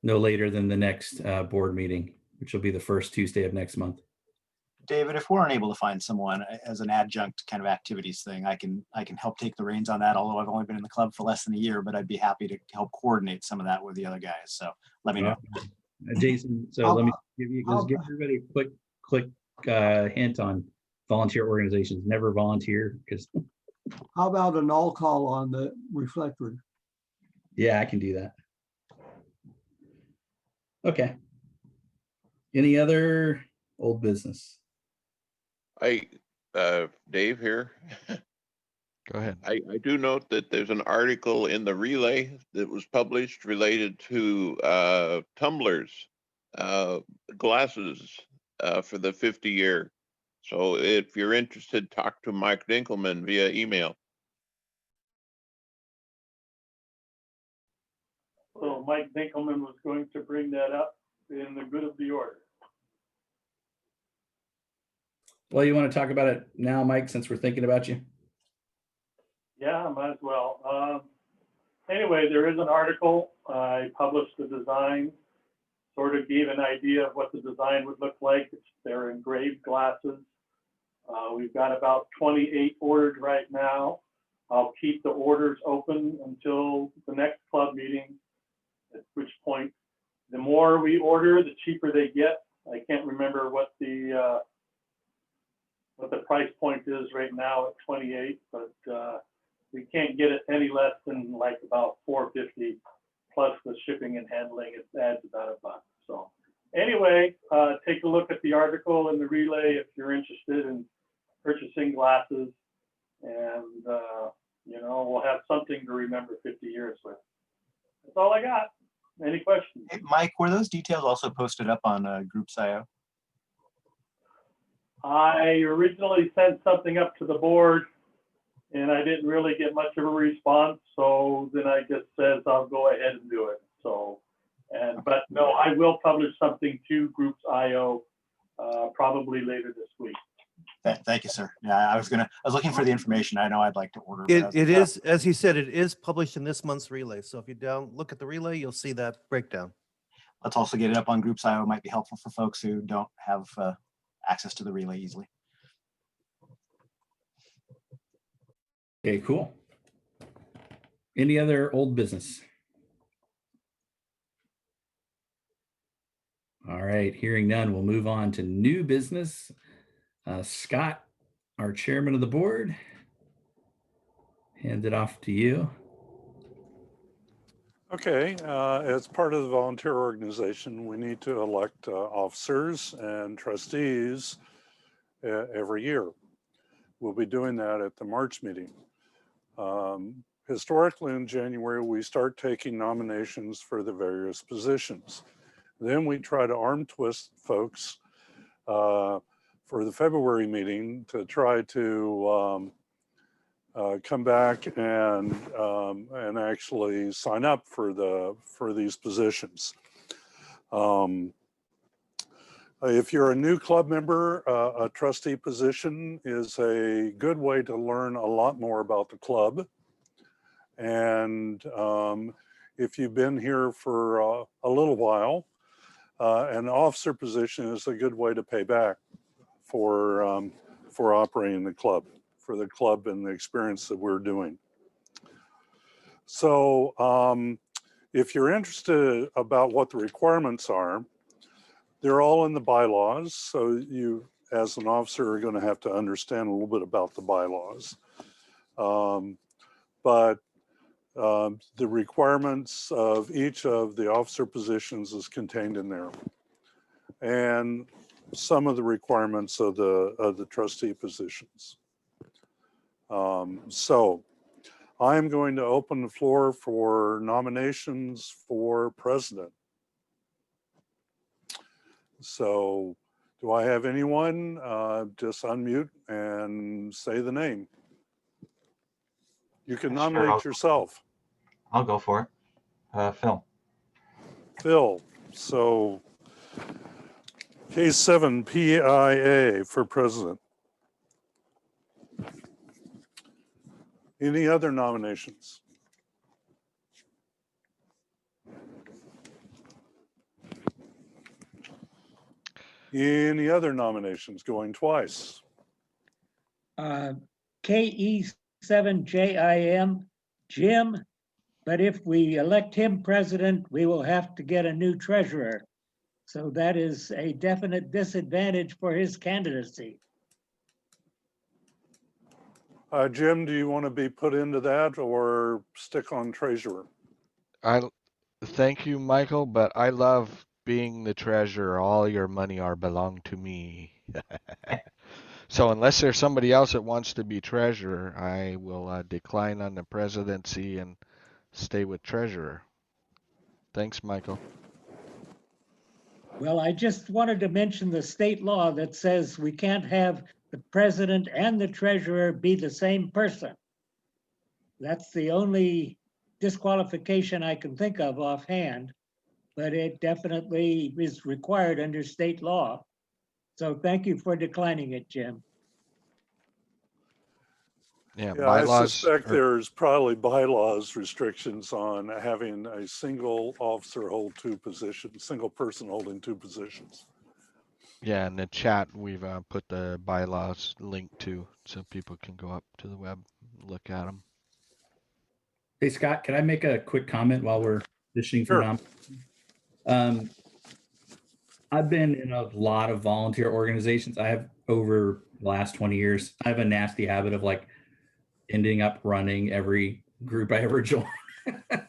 [SPEAKER 2] no later than the next board meeting, which will be the first Tuesday of next month.
[SPEAKER 5] David, if we're unable to find someone as an adjunct kind of activities thing, I can help take the reins on that, although I've only been in the club for less than a year, but I'd be happy to help coordinate some of that with the other guys. So let me know.
[SPEAKER 2] Jason, so let me give everybody a quick hint on volunteer organizations. Never volunteer, because
[SPEAKER 4] How about an all call on the reflector?
[SPEAKER 2] yeah, I can do that. Okay. Any other old business?
[SPEAKER 11] Dave here.
[SPEAKER 1] Go ahead.
[SPEAKER 11] I do note that there's an article in the Relay that was published related to tumblers, glasses for the 50 year. So if you're interested, talk to Mike Dinkelman via email.
[SPEAKER 18] So Mike Dinkelman was going to bring that up in the good of the order.
[SPEAKER 2] Well, you want to talk about it now, Mike, since we're thinking about you?
[SPEAKER 18] Yeah, might as well. Anyway, there is an article. I published the design, sort of gave an idea of what the design would look like. They're engraved glasses. We've got about 28 ordered right now. I'll keep the orders open until the next club meeting, at which point the more we order, the cheaper they get. I can't remember what the price point is right now at 28, but we can't get it any less than like about $4.50 plus the shipping and handling. It adds about $1. So anyway, take a look at the article in the Relay if you're interested in purchasing glasses, and we'll have something to remember 50 years with. That's all I got. Any questions?
[SPEAKER 5] Hey, Mike, were those details also posted up on Groups.io?
[SPEAKER 18] I originally sent something up to the board and I didn't really get much of a response. So then I just said, I'll go ahead and do it. So, but no, I will publish something to Groups.io probably later this week.
[SPEAKER 5] Thank you, sir. Yeah, I was looking for the information. I know I'd like to order.
[SPEAKER 17] It is, as he said, it is published in this month's Relay. So if you look at the Relay, you'll see that breakdown.
[SPEAKER 5] Let's also get it up on Groups.io. Might be helpful for folks who don't have access to the Relay easily.
[SPEAKER 2] Okay, cool. Any other old business? All right, hearing none, we'll move on to new business. Scott, our chairman of the board, hand it off to you.
[SPEAKER 9] Okay, as part of the volunteer organization, we need to elect officers and trustees every year. We'll be doing that at the March meeting. Historically in January, we start taking nominations for the various positions. Then we try to arm twist folks for the February meeting to try to come back and actually sign up for these positions. If you're a new club member, a trustee position is a good way to learn a lot more about the club. And if you've been here for a little while, an officer position is a good way to pay back for operating the club, for the club and the experience that we're doing. So if you're interested about what the requirements are, they're all in the bylaws. So you, as an officer, are going to have to understand a little bit about the bylaws. But the requirements of each of the officer positions is contained in there. And some of the requirements of the trustee positions. So I'm going to open the floor for nominations for president. So do I have anyone? Just unmute and say the name. You can nominate yourself.
[SPEAKER 3] I'll go for it. Phil.
[SPEAKER 9] Phil. So K7 PIA for president. Any other nominations? Any other nominations going twice?
[SPEAKER 7] KE7JIM, Jim, but if we elect him president, we will have to get a new treasurer. So that is a definite disadvantage for his candidacy.
[SPEAKER 9] Jim, do you want to be put into that or stick on treasurer?
[SPEAKER 1] Thank you, Michael, but I love being the treasurer. All your money are belong to me. So unless there's somebody else that wants to be treasurer, I will decline on the presidency and stay with treasurer. Thanks, Michael.
[SPEAKER 7] Well, I just wanted to mention the state law that says we can't have the president and the treasurer be the same person. That's the only disqualification I can think of offhand, but it definitely is required under state law. So thank you for declining it, Jim.
[SPEAKER 1] Yeah,
[SPEAKER 9] I suspect there's probably bylaws restrictions on having a single officer hold two positions, single person holding two positions.
[SPEAKER 1] Yeah, in the chat, we've put the bylaws link to so people can go up to the web and look at them.
[SPEAKER 2] Hey, Scott, can I make a quick comment while we're fishing for nominations? I've been in a lot of volunteer organizations. I have over the last 20 years. I have a nasty habit of like ending up running every group I ever join.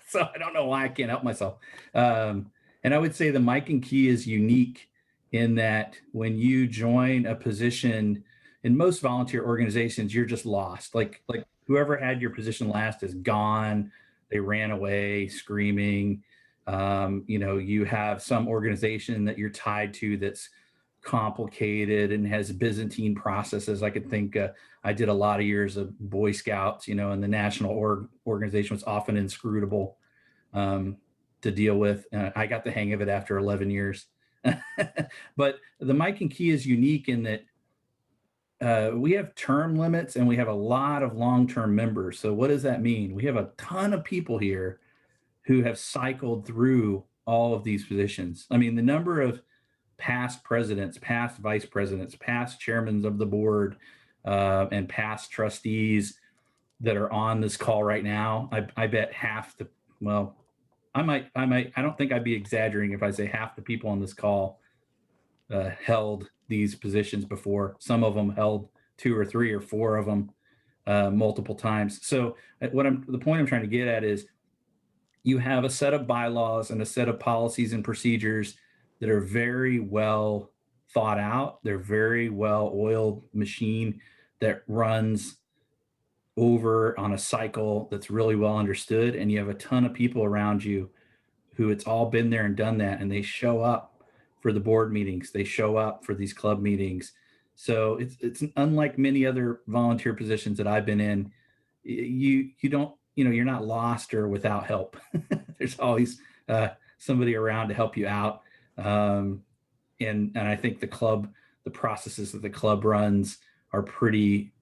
[SPEAKER 2] So I don't know why I can't help myself. And I would say the Mike and Key is unique in that when you join a position in most volunteer organizations, you're just lost. Like whoever had your position last is gone. They ran away screaming. You have some organization that you're tied to that's complicated and has Byzantine processes. I could think I did a lot of years of Boy Scouts, and the national organization was often inscrutable to deal with. I got the hang of it after 11 years. But the Mike and Key is unique in that we have term limits and we have a lot of long-term members. So what does that mean? We have a ton of people here who have cycled through all of these positions. I mean, the number of past presidents, past vice presidents, past chairmen of the board, and past trustees that are on this call right now, I bet half the, well, I don't think I'd be exaggerating if I say half the people on this call held these positions before. Some of them held 2 or 3 or 4 of them multiple times. So the point I'm trying to get at is you have a set of bylaws and a set of policies and procedures that are very well thought out. They're very well oiled machine that runs over on a cycle that's really well understood. And you have a ton of people around you who it's all been there and done that. And they show up for the board meetings. They show up for these club meetings. So it's unlike many other volunteer positions that I've been in. You don't, you're not lost or without help. There's always somebody around to help you out. And I think the processes that the club runs are pretty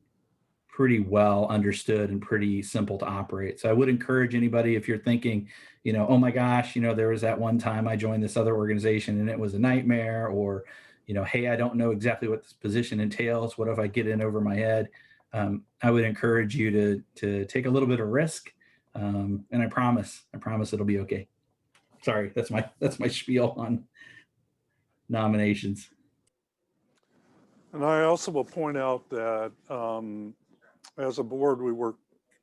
[SPEAKER 2] pretty well understood and pretty simple to operate. So I would encourage anybody, if you're thinking, oh my gosh, there was that one time I joined this other organization and it was a nightmare, or, hey, I don't know exactly what this position entails. What if I get in over my head? I would encourage you to take a little bit of risk. And I promise it'll be okay. Sorry, that's my spiel on nominations.
[SPEAKER 9] And I also will point out that as a board, we work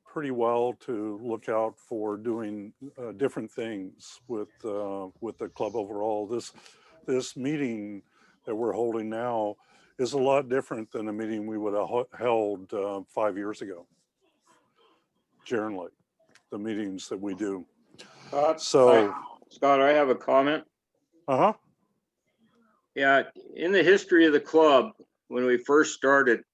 [SPEAKER 9] pretty well to look out for doing different things with the club overall. This meeting that we're holding now is a lot different than a meeting we would have held 5 years ago. Generally, the meetings that we do.
[SPEAKER 19] Scott, I have a comment. Yeah, in the history of the club, when we first started,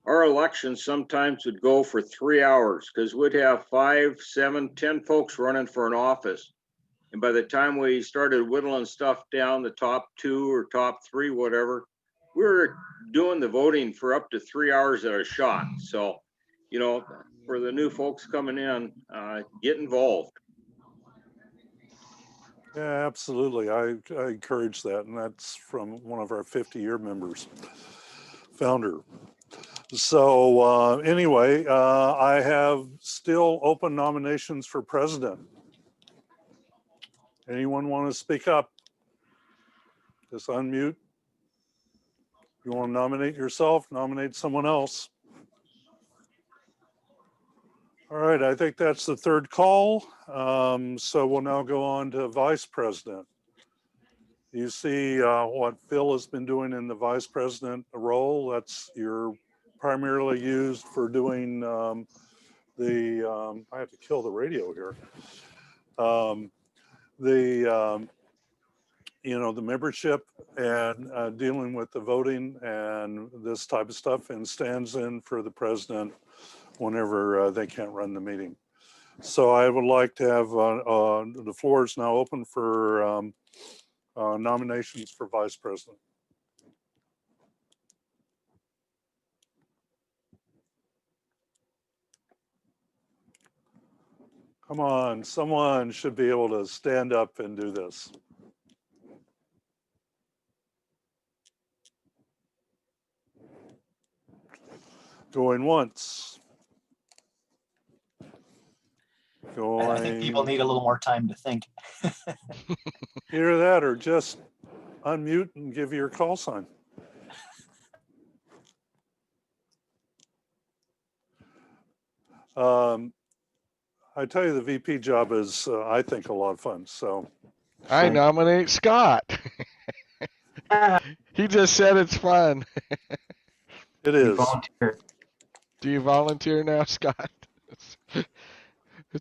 [SPEAKER 19] our elections sometimes would go for 3 hours because we'd have 5, 7, 10 folks running for an office. And by the time we started whittling stuff down, the top 2 or top 3, whatever, we were doing the voting for up to 3 hours at a shot. So, for the new folks coming in, get involved.
[SPEAKER 9] Yeah, absolutely. I encourage that. And that's from one of our 50-year members, founder. So anyway, I have still open nominations for president. Anyone want to speak up? Just unmute. You want to nominate yourself, nominate someone else. All right, I think that's the third call. So we'll now go on to vice president. You see what Phil has been doing in the vice president role. That's you're primarily used for doing I have to kill the radio here. The membership and dealing with the voting and this type of stuff, and stands in for the president whenever they can't run the meeting. So I would like to have the floor is now open for nominations for vice president. Come on, someone should be able to stand up and do this. Going once.
[SPEAKER 5] I think people need a little more time to think.
[SPEAKER 9] Either that or just unmute and give your call sign. I tell you, the VP job is, I think, a lot of fun. So
[SPEAKER 1] I nominate Scott. He just said it's fun.
[SPEAKER 9] It is.
[SPEAKER 1] Do you volunteer now, Scott?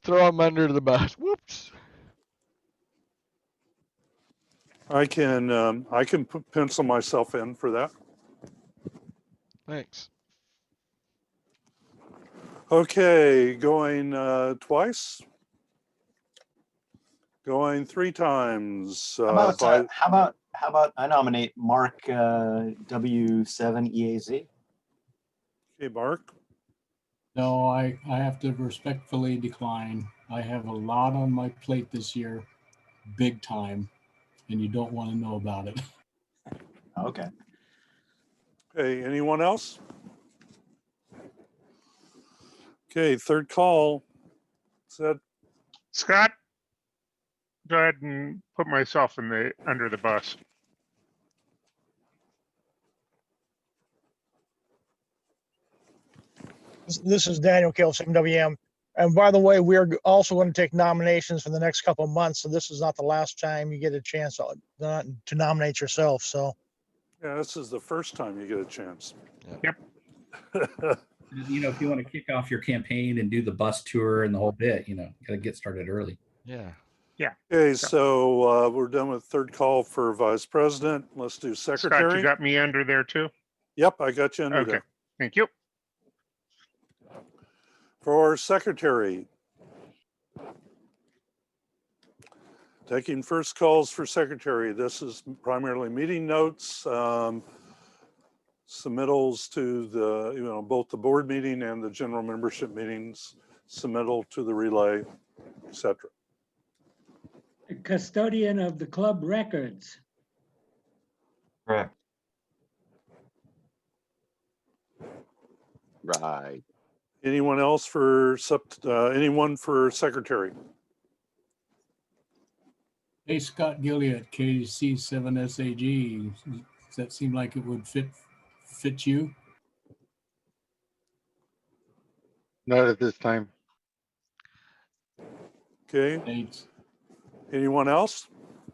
[SPEAKER 1] Throw him under the bus. Whoops.
[SPEAKER 9] I can pencil myself in for that.
[SPEAKER 1] Thanks.
[SPEAKER 9] Okay, going twice. Going 3 times.
[SPEAKER 5] How about I nominate Mark W7EAZ?
[SPEAKER 9] Okay, Mark.
[SPEAKER 20] No, I have to respectfully decline. I have a lot on my plate this year, big time, and you don't want to know about it.
[SPEAKER 5] Okay.
[SPEAKER 9] Okay, anyone else? Okay, third call. Said
[SPEAKER 13] Scott, go ahead and put myself under the bus.
[SPEAKER 21] This is Daniel Kills, MWM. And by the way, we're also going to take nominations for the next couple of months. So this is not the last time you get a chance to nominate yourself. So
[SPEAKER 9] yeah, this is the first time you get a chance.
[SPEAKER 13] Yep.
[SPEAKER 2] If you want to kick off your campaign and do the bus tour and the whole bit, got to get started early.
[SPEAKER 1] Yeah.
[SPEAKER 13] Yeah.
[SPEAKER 9] Okay, so we're done with third call for vice president. Let's do secretary.
[SPEAKER 13] Scott, you got me under there too?
[SPEAKER 9] Yep, I got you under there.
[SPEAKER 13] Thank you.
[SPEAKER 9] For secretary. Taking first calls for secretary. This is primarily meeting notes. submittals to the, both the board meeting and the general membership meetings, submittal to the relay, etc.
[SPEAKER 7] Custodian of the club records.
[SPEAKER 3] Correct.
[SPEAKER 11] Right.
[SPEAKER 9] Anyone else for anyone for secretary?
[SPEAKER 20] Hey, Scott Gilliard, KC7SAG. Does that seem like it would fit you?
[SPEAKER 6] Not at this time.
[SPEAKER 9] Okay.
[SPEAKER 20] Thanks.
[SPEAKER 9] Anyone else?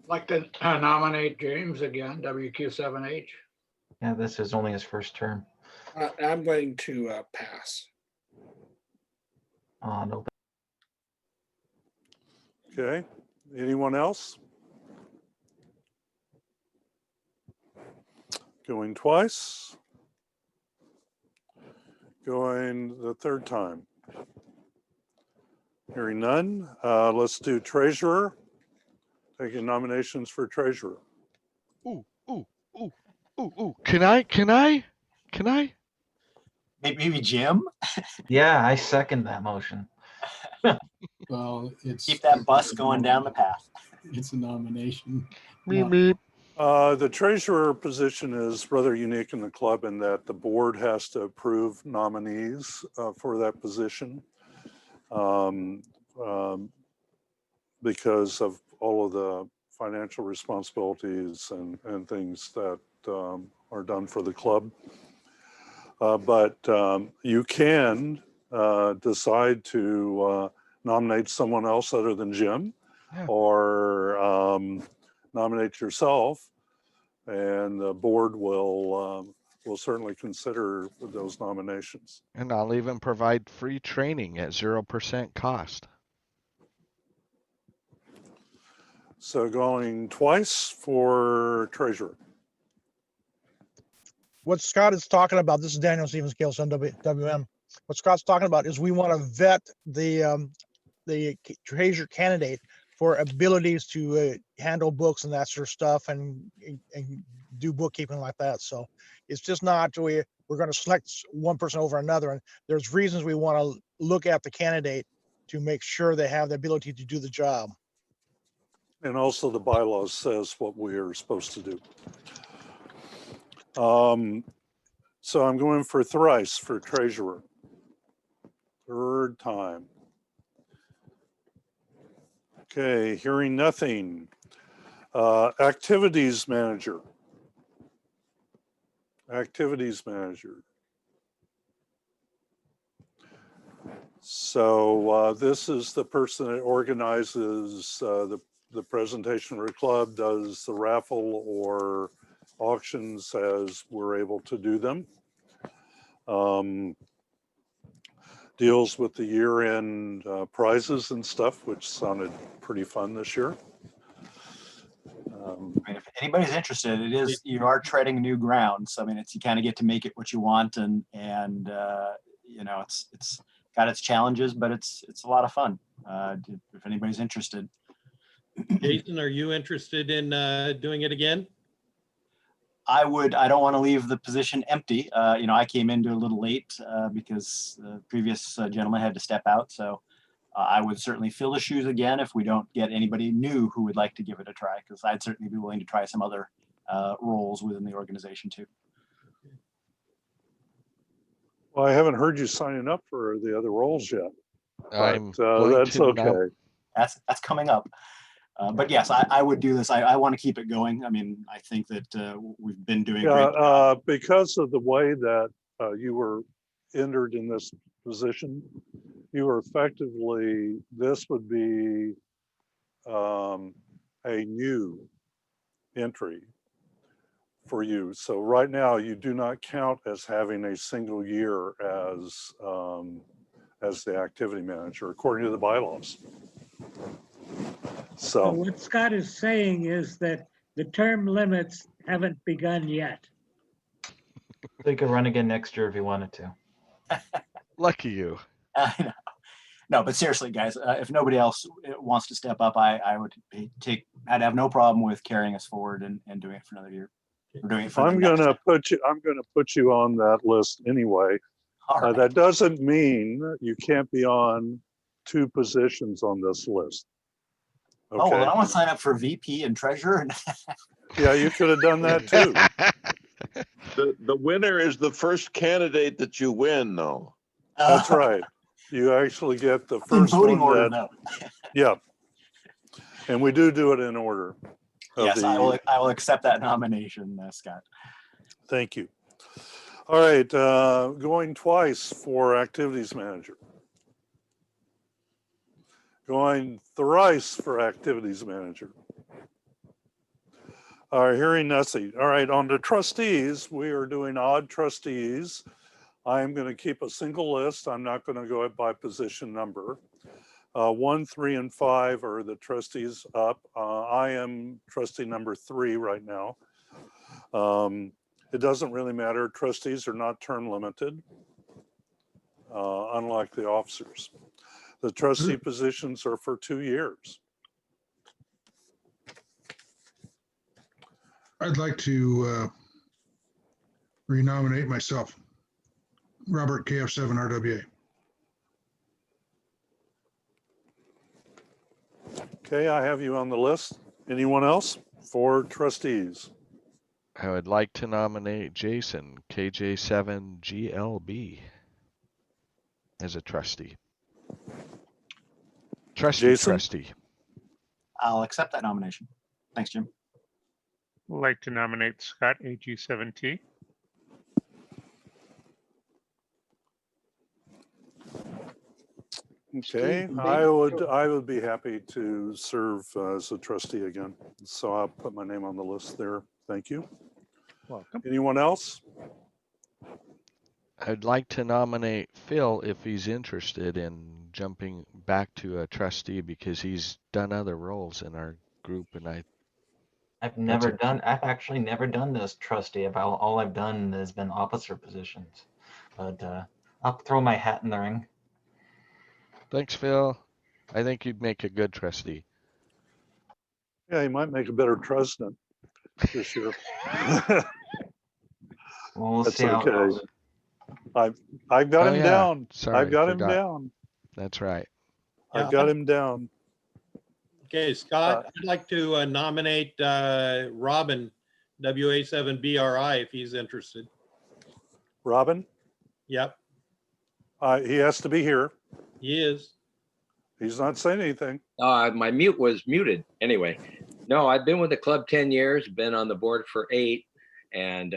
[SPEAKER 22] Like to nominate James again, WQ7H.
[SPEAKER 3] Yeah, this is only his first term.
[SPEAKER 10] I'm going to pass.
[SPEAKER 3] No.
[SPEAKER 9] Okay. Anyone else? Going twice. Going the third time. Hearing none. Let's do treasurer. Taking nominations for treasurer.
[SPEAKER 1] Ooh. Can I?
[SPEAKER 5] Maybe Jim?
[SPEAKER 3] Yeah, I second that motion.
[SPEAKER 20] Well,
[SPEAKER 5] Keep that bus going down the path.
[SPEAKER 20] It's a nomination.
[SPEAKER 9] The treasurer position is rather unique in the club in that the board has to approve nominees for that position because of all of the financial responsibilities and things that are done for the club. But you can decide to nominate someone else other than Jim, or nominate yourself, and the board will certainly consider those nominations.
[SPEAKER 1] And I'll even provide free training at 0% cost.
[SPEAKER 9] So going twice for treasurer.
[SPEAKER 21] What Scott is talking about, this is Daniel Stevens, KLSN WM. What Scott's talking about is we want to vet the treasurer candidate for abilities to handle books and that sort of stuff and do bookkeeping like that. So it's just not we're going to select one person over another. And there's reasons we want to look at the candidate to make sure they have the ability to do the job.
[SPEAKER 9] And also the bylaws says what we are supposed to do. So I'm going for thrice for treasurer. Third time. Okay, hearing nothing. Activities manager. Activities manager. So this is the person that organizes the presentation for the club, does the raffle or auctions as we're able to do them. Deals with the year-end prizes and stuff, which sounded pretty fun this year.
[SPEAKER 5] If anybody's interested, you are treading new ground. So I mean, you kind of get to make it what you want, and it's got its challenges, but it's a lot of fun. If anybody's interested.
[SPEAKER 23] Jason, are you interested in doing it again?
[SPEAKER 5] I don't want to leave the position empty. I came into a little late because the previous gentleman had to step out. So I would certainly fill the shoes again if we don't get anybody new who would like to give it a try, because I'd certainly be willing to try some other roles within the organization too.
[SPEAKER 9] Well, I haven't heard you signing up for the other roles yet.
[SPEAKER 1] I'm
[SPEAKER 9] that's okay.
[SPEAKER 5] That's coming up. But yes, I would do this. I want to keep it going. I mean, I think that we've been doing great.
[SPEAKER 9] Because of the way that you were entered in this position, you were effectively, this would be a new entry for you. So right now you do not count as having a single year as the activity manager, according to the bylaws. So
[SPEAKER 7] what Scott is saying is that the term limits haven't begun yet.
[SPEAKER 3] They could run again next year if you wanted to.
[SPEAKER 1] Lucky you.
[SPEAKER 5] No, but seriously, guys, if nobody else wants to step up, I'd have no problem with carrying us forward and doing it for another year. We're doing it for the
[SPEAKER 9] I'm
[SPEAKER 5] next-
[SPEAKER 9] gonna put you on that list anyway.
[SPEAKER 5] All right.
[SPEAKER 9] That doesn't mean you can't be on 2 positions on this list.
[SPEAKER 5] Oh, well,
[SPEAKER 9] Okay,
[SPEAKER 5] I want to sign up for VP and treasurer.
[SPEAKER 9] yeah, you could have done that too.
[SPEAKER 11] The winner is the first candidate that you win, though.
[SPEAKER 9] That's right. You actually get the
[SPEAKER 5] In
[SPEAKER 9] first
[SPEAKER 5] voting
[SPEAKER 9] one
[SPEAKER 5] order,
[SPEAKER 9] that,
[SPEAKER 5] though.
[SPEAKER 9] yeah. And we do it in order. of
[SPEAKER 5] Yes,
[SPEAKER 9] the-
[SPEAKER 5] I will accept that nomination, Scott.
[SPEAKER 9] Thank you. All right, going twice for activities manager. Going thrice for activities manager. All right, hearing nothing. All right, on to trustees, we are doing odd trustees. I am going to keep a single list. I'm not going to go by position number. 1, 3, and 5 are the trustees up. I am trustee number 3 right now. It doesn't really matter. Trustees are not term limited, unlike the officers. The trustee positions are for 2 years.
[SPEAKER 8] I'd like to renominate myself, Robert KF7RWA.
[SPEAKER 9] Okay, I have you on the list. Anyone else for trustees?
[SPEAKER 1] I would like to nominate Jason, KJ7GLB, as a trustee.
[SPEAKER 9] Jason?
[SPEAKER 1] Trustee.
[SPEAKER 5] I'll accept that nomination. Thanks, Jim.
[SPEAKER 13] Like to nominate Scott, AG7T.
[SPEAKER 9] Okay, I would be happy to serve as a trustee again. So I'll put my name on the list there. Thank you.
[SPEAKER 13] Welcome.
[SPEAKER 9] Anyone else?
[SPEAKER 1] I'd like to nominate Phil if he's interested in jumping back to a trustee because he's done other roles in our group and
[SPEAKER 3] I've actually never done this trustee. All I've done has been officer positions, but I'll throw my hat in the ring.
[SPEAKER 1] Thanks, Phil. I think you'd make a good trustee.
[SPEAKER 9] Yeah, you might make a better president this year.
[SPEAKER 3] Well, we'll
[SPEAKER 9] That's
[SPEAKER 3] see how it
[SPEAKER 9] okay.
[SPEAKER 3] goes.
[SPEAKER 9] I've got
[SPEAKER 1] Oh,
[SPEAKER 9] him
[SPEAKER 1] yeah.
[SPEAKER 9] down.
[SPEAKER 1] Sorry,
[SPEAKER 9] I've got him
[SPEAKER 1] forgot.
[SPEAKER 9] down.
[SPEAKER 1] That's right.
[SPEAKER 9] I've got him down.
[SPEAKER 23] Okay, Scott, I'd like to nominate Robin, WA7BRI, if he's interested.
[SPEAKER 9] Robin?
[SPEAKER 23] Yep,
[SPEAKER 9] He has to be here.
[SPEAKER 23] he is.
[SPEAKER 9] He's not saying anything.
[SPEAKER 14] My mute was muted. Anyway, no, I've been with the club 10 years, been on the board for 8, and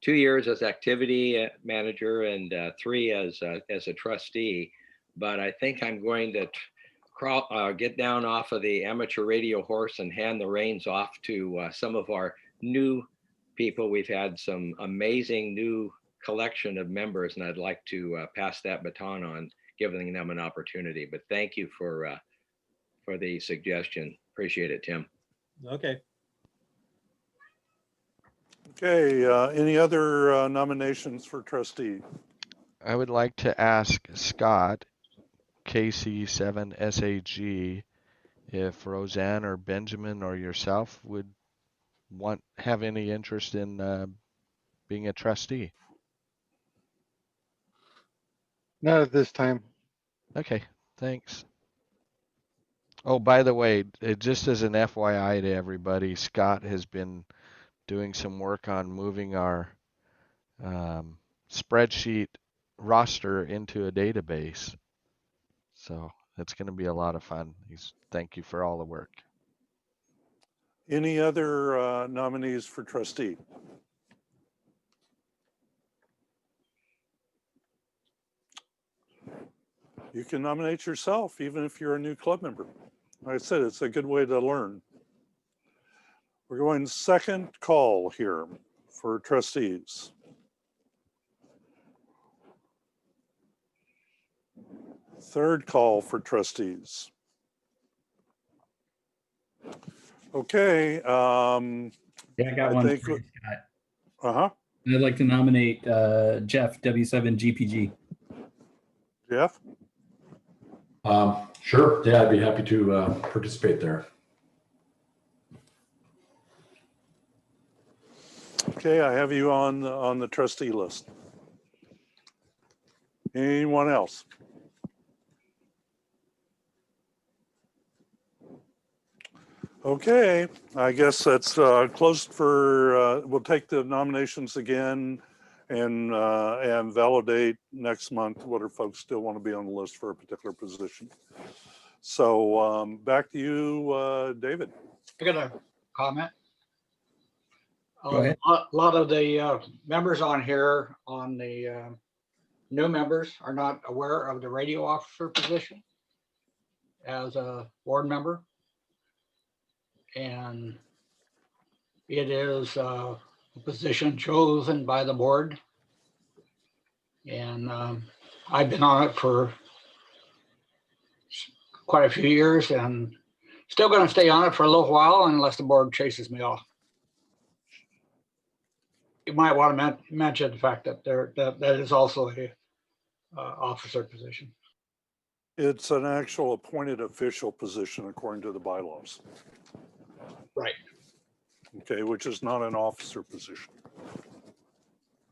[SPEAKER 14] 2 years as activity manager and 3 as a trustee. But I think I'm going to get down off of the amateur radio horse and hand the reins off to some of our new people. We've had some amazing new collection of members, and I'd like to pass that baton on, giving them an opportunity. But thank you for the suggestion. Appreciate it, Tim.
[SPEAKER 23] Okay.
[SPEAKER 9] Okay, any other nominations for trustee?
[SPEAKER 1] I would like to ask Scott, KC7SAG, if Roseanne or Benjamin or yourself would have any interest in being a trustee.
[SPEAKER 6] Not at this time.
[SPEAKER 1] Okay, thanks. Oh, by the way, just as an FYI to everybody, Scott has been doing some work on moving our spreadsheet roster into a database. So it's going to be a lot of fun. Thank you for all the work.
[SPEAKER 9] Any other nominees for trustee? You can nominate yourself, even if you're a new club member. Like I said, it's a good way to learn. We're going second call here for trustees. Third call for trustees. Okay.
[SPEAKER 2] Yeah, I got one.
[SPEAKER 9] Think,
[SPEAKER 2] for you, Scott.
[SPEAKER 9] uh-huh.
[SPEAKER 2] I'd like to nominate Jeff, W7GPG.
[SPEAKER 9] Jeff?
[SPEAKER 15] Sure. Yeah, I'd be happy to participate there.
[SPEAKER 9] Okay, I have you on the trustee list. Anyone else? Okay, I guess that's closed for, we'll take the nominations again and validate next month whether folks still want to be on the list for a particular position. So back to you, David.
[SPEAKER 22] I got a comment.
[SPEAKER 2] Go ahead.
[SPEAKER 22] A lot of the members on here, on the new members, are not aware of the radio officer position as a board member. And it is a position chosen by the board. And I've been on it for quite a few years and still going to stay on it for a little while unless the board chases me off. You might want to mention the fact that that is also a officer position.
[SPEAKER 9] It's an actual appointed official position according to the bylaws.
[SPEAKER 22] Right.
[SPEAKER 9] Okay, which is not an officer position.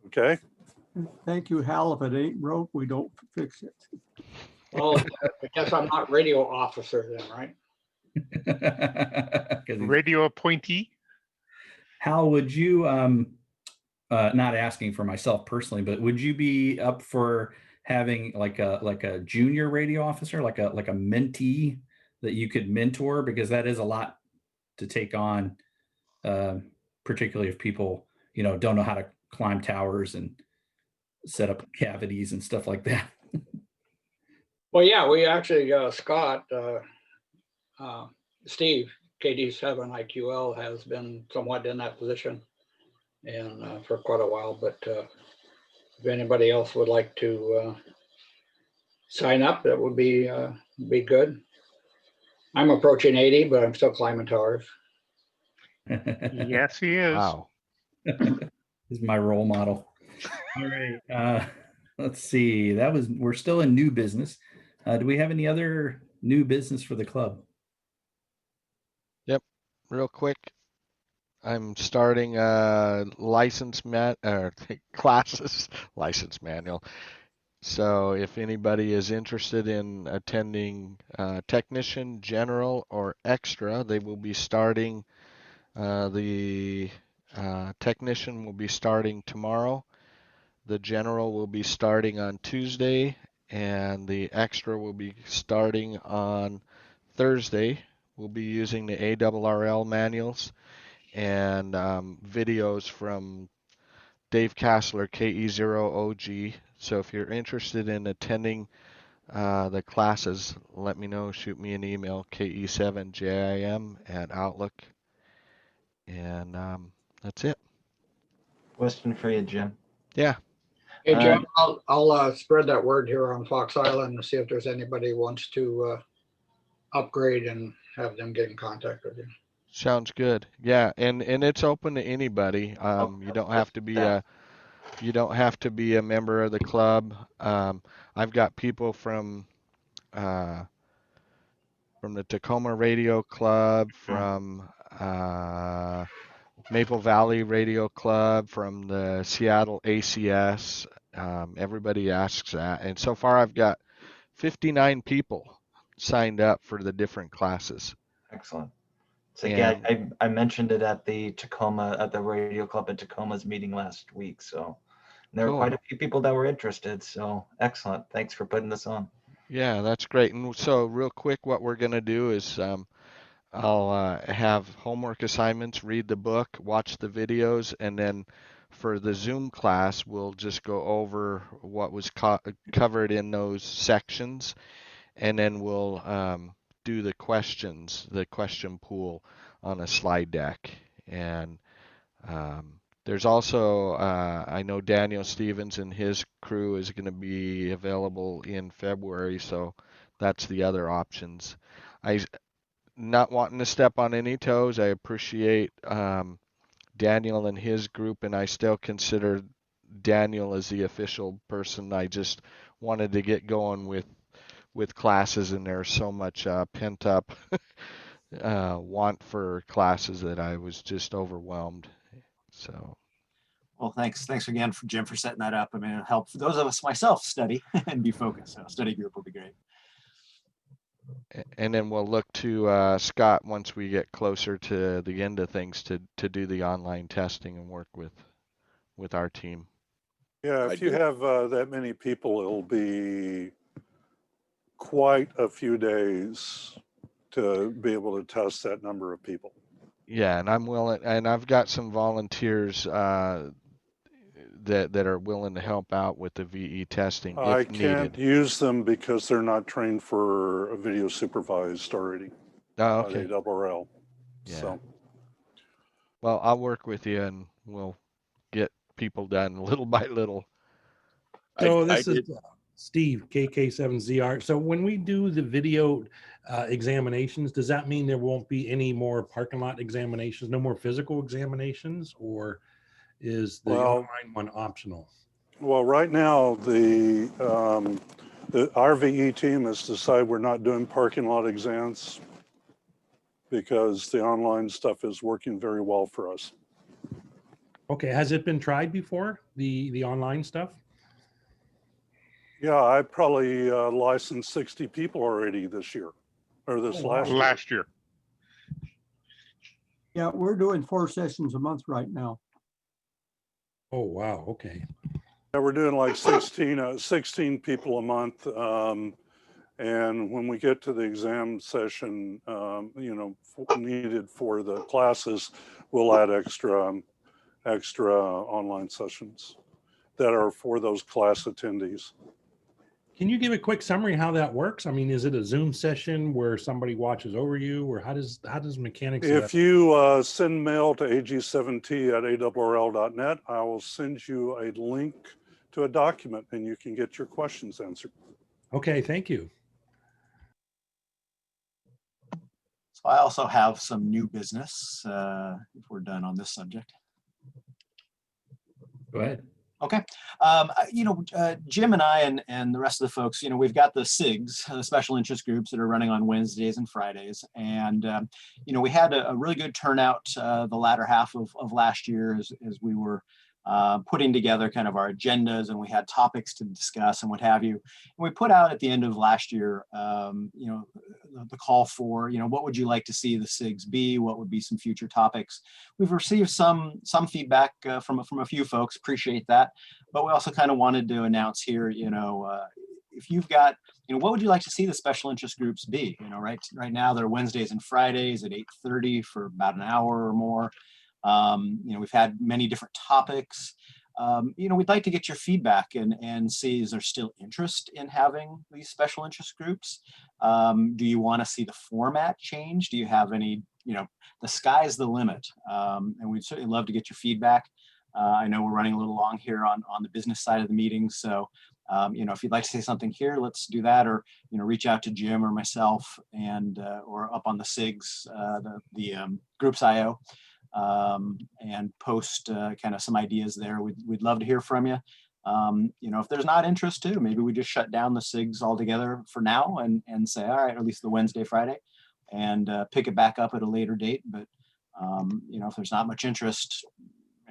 [SPEAKER 9] Okay.
[SPEAKER 4] Thank you, Hal. If it ain't broke, we don't fix it.
[SPEAKER 22] Well, I guess I'm not radio officer then, right?
[SPEAKER 13] Radio appointee.
[SPEAKER 2] Hal, would you, not asking for myself personally, but would you be up for having like a junior radio officer, like a mentee that you could mentor? Because that is a lot to take on, particularly if people, don't know how to climb towers and set up cavities and stuff like that.
[SPEAKER 22] Well, yeah, we actually, Scott, Steve, KD7IQL has been somewhat in that position and for quite a while, but if anybody else would like to sign up, that would be good. I'm approaching 80, but I'm still climbing towers.
[SPEAKER 13] Yes, he is.
[SPEAKER 1] Wow.
[SPEAKER 2] This is my role model. All right. Let's see. We're still in new business. Do we have any other new business for the club?
[SPEAKER 1] Yep. Real quick. I'm starting classes license manual. So if anybody is interested in attending technician, general, or extra, they will be starting. The technician will be starting tomorrow. The general will be starting on Tuesday, and the extra will be starting on Thursday. We'll be using the ARRL manuals and videos from Dave Kassler, KE0OG. So if you're interested in attending the classes, let me know. Shoot me an email, ke7jim@outlook. And that's it.
[SPEAKER 3] Question for you, Jim.
[SPEAKER 1] Yeah.
[SPEAKER 22] Hey, Jim, I'll spread that word here on Fox Island and see if there's anybody who wants to upgrade and have them get in contact with you.
[SPEAKER 1] Sounds good. Yeah, and it's open to anybody. You don't have to be a member of the club. I've got people from the Tacoma Radio Club, from Maple Valley Radio Club, from the Seattle ACS. Everybody asks that, and so far I've got 59 people signed up for the different classes.
[SPEAKER 3] Excellent. So yeah, I mentioned it at the Radio Club at Tacoma's meeting last week. So there were quite a few people that were interested. So excellent. Thanks for putting this on.
[SPEAKER 1] Yeah, that's great. And so real quick, what we're going to do is I'll have homework assignments, read the book, watch the videos, and then for the Zoom class, we'll just go over what was covered in those sections, and then we'll do the questions, the question pool on a slide deck. And there's also, I know Daniel Stevens and his crew is going to be available in February, so that's the other options. Not wanting to step on any toes, I appreciate Daniel and his group, and I still consider Daniel as the official person. I just wanted to get going with classes, and there's so much pent up want for classes that I was just overwhelmed. So
[SPEAKER 5] Well, thanks again for Jim for setting that up. I mean, it'll help for those of us myself study and be focused. So study group will be great.
[SPEAKER 1] And then we'll look to Scott once we get closer to the end of things to do the online testing and work with our team.
[SPEAKER 9] Yeah, if you have that many people, it'll be quite a few days to be able to test that number of people.
[SPEAKER 1] Yeah, and I'm willing, and I've got some volunteers that are willing to help out with the VE testing
[SPEAKER 9] I
[SPEAKER 1] if
[SPEAKER 9] can't
[SPEAKER 1] needed.
[SPEAKER 9] use them because they're not trained for a video supervised already.
[SPEAKER 1] Oh,
[SPEAKER 9] At
[SPEAKER 1] okay.
[SPEAKER 9] ARRL.
[SPEAKER 1] Yeah.
[SPEAKER 9] So
[SPEAKER 1] Well, I'll work with you and we'll get people done little by little.
[SPEAKER 12] So this is Steve, KK7ZR. So when we do the video examinations, does that mean there won't be any more parking lot examinations, no more physical examinations, or is the online one optional?
[SPEAKER 9] Well, right now, the RVE team has decided we're not doing parking lot exams because the online stuff is working very well for us.
[SPEAKER 12] Okay, has it been tried before, the online stuff?
[SPEAKER 9] Yeah, I probably licensed 60 people already this year, or this last year.
[SPEAKER 4] Yeah, we're doing 4 sessions a month right now.
[SPEAKER 12] Oh, wow, okay.
[SPEAKER 9] Yeah, we're doing like 16 people a month. And when we get to the exam session, needed for the classes, we'll add extra online sessions that are for those class attendees.
[SPEAKER 12] Can you give a quick summary how that works? I mean, is it a Zoom session where somebody watches over you, or how does mechanics?
[SPEAKER 9] If you send mail to ag7t@arrl.net, I will send you a link to a document and you can get your questions answered.
[SPEAKER 12] Okay, thank you.
[SPEAKER 5] So I also have some new business if we're done on this subject.
[SPEAKER 2] Go ahead.
[SPEAKER 5] Okay. Jim and I and the rest of the folks, we've got the SIGs, the special interest groups that are running on Wednesdays and Fridays. And, we had a really good turnout the latter half of last year as we were putting together kind of our agendas, and we had topics to discuss and what have you. And we put out at the end of last year, the call for, what would you like to see the SIGs be? What would be some future topics? We've received some feedback from a few folks, appreciate that. But we also kind of wanted to announce here, if you've got, what would you like to see the special interest groups be? Right now they're Wednesdays and Fridays at 8:30 for about an hour or more. We've had many different topics. We'd like to get your feedback and see, is there still interest in having these special interest groups? Do you want to see the format change? Do you have any, the sky's the limit. And we'd certainly love to get your feedback. I know we're running a little long here on the business side of the meeting. So, if you'd like to say something here, let's do that, or, reach out to Jim or myself and, or up on the SIGs, the Groups IO. And post kind of some ideas there. We'd love to hear from you. If there's not interest too, maybe we just shut down the SIGs altogether for now and say, all right, at least the Wednesday, Friday, and pick it back up at a later date. But, if there's not much interest,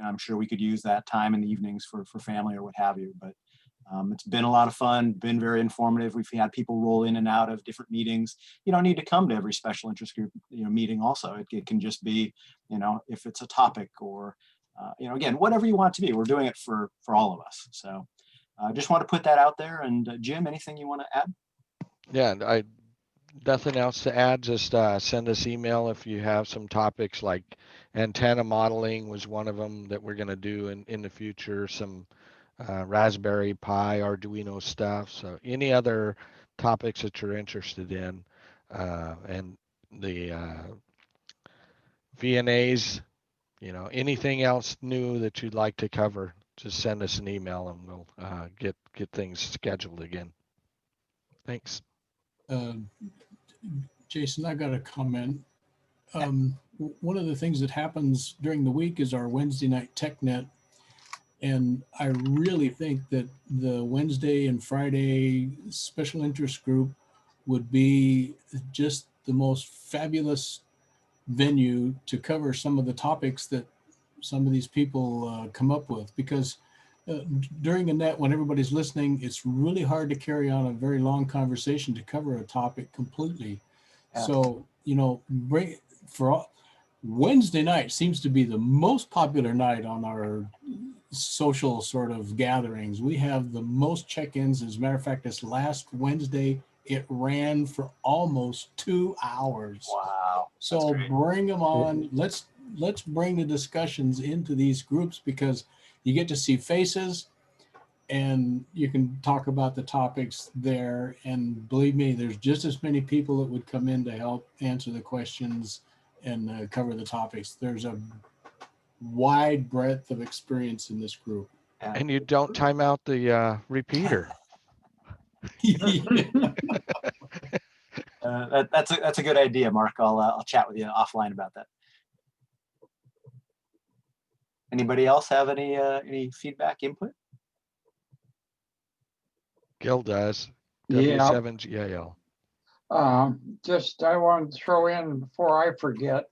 [SPEAKER 5] I'm sure we could use that time in the evenings for family or what have you. But it's been a lot of fun, been very informative. We've had people roll in and out of different meetings. You don't need to come to every special interest group meeting also. It can just be, if it's a topic or, again, whatever you want it to be. We're doing it for all of us. So I just want to put that out there. And Jim, anything you want to add?
[SPEAKER 1] Yeah, nothing else to add. Just send us email if you have some topics, like antenna modeling was one of them that we're going to do in the future. Some Raspberry Pi, Arduino stuff. So any other topics that you're interested in, and the VNAs, anything else new that you'd like to cover, just send us an email and we'll get things scheduled again. Thanks.
[SPEAKER 20] Jason, I've got a comment. One of the things that happens during the week is our Wednesday night TechNet. And I really think that the Wednesday and Friday special interest group would be just the most fabulous venue to cover some of the topics that some of these people come up with, because during a net, when everybody's listening, it's really hard to carry on a very long conversation to cover a topic completely.
[SPEAKER 21] Yeah.
[SPEAKER 20] So, Wednesday night seems to be the most popular night on our social sort of gatherings. We have the most check-ins. As a matter of fact, this last Wednesday, it ran for almost 2 hours.
[SPEAKER 5] Wow.
[SPEAKER 20] So bring them on. Let's bring the discussions into these groups, because you get to see faces and you can talk about the topics there. And believe me, there's just as many people that would come in to help answer the questions and cover the topics. There's a wide breadth of experience in this group.
[SPEAKER 1] And you don't time out the repeater.
[SPEAKER 5] That's a good idea, Mark. I'll chat with you offline about that. Anybody else have any feedback, input?
[SPEAKER 1] Gil does.
[SPEAKER 16] Yeah.
[SPEAKER 1] W7GAL.
[SPEAKER 16] Just I wanted to throw in before I forget.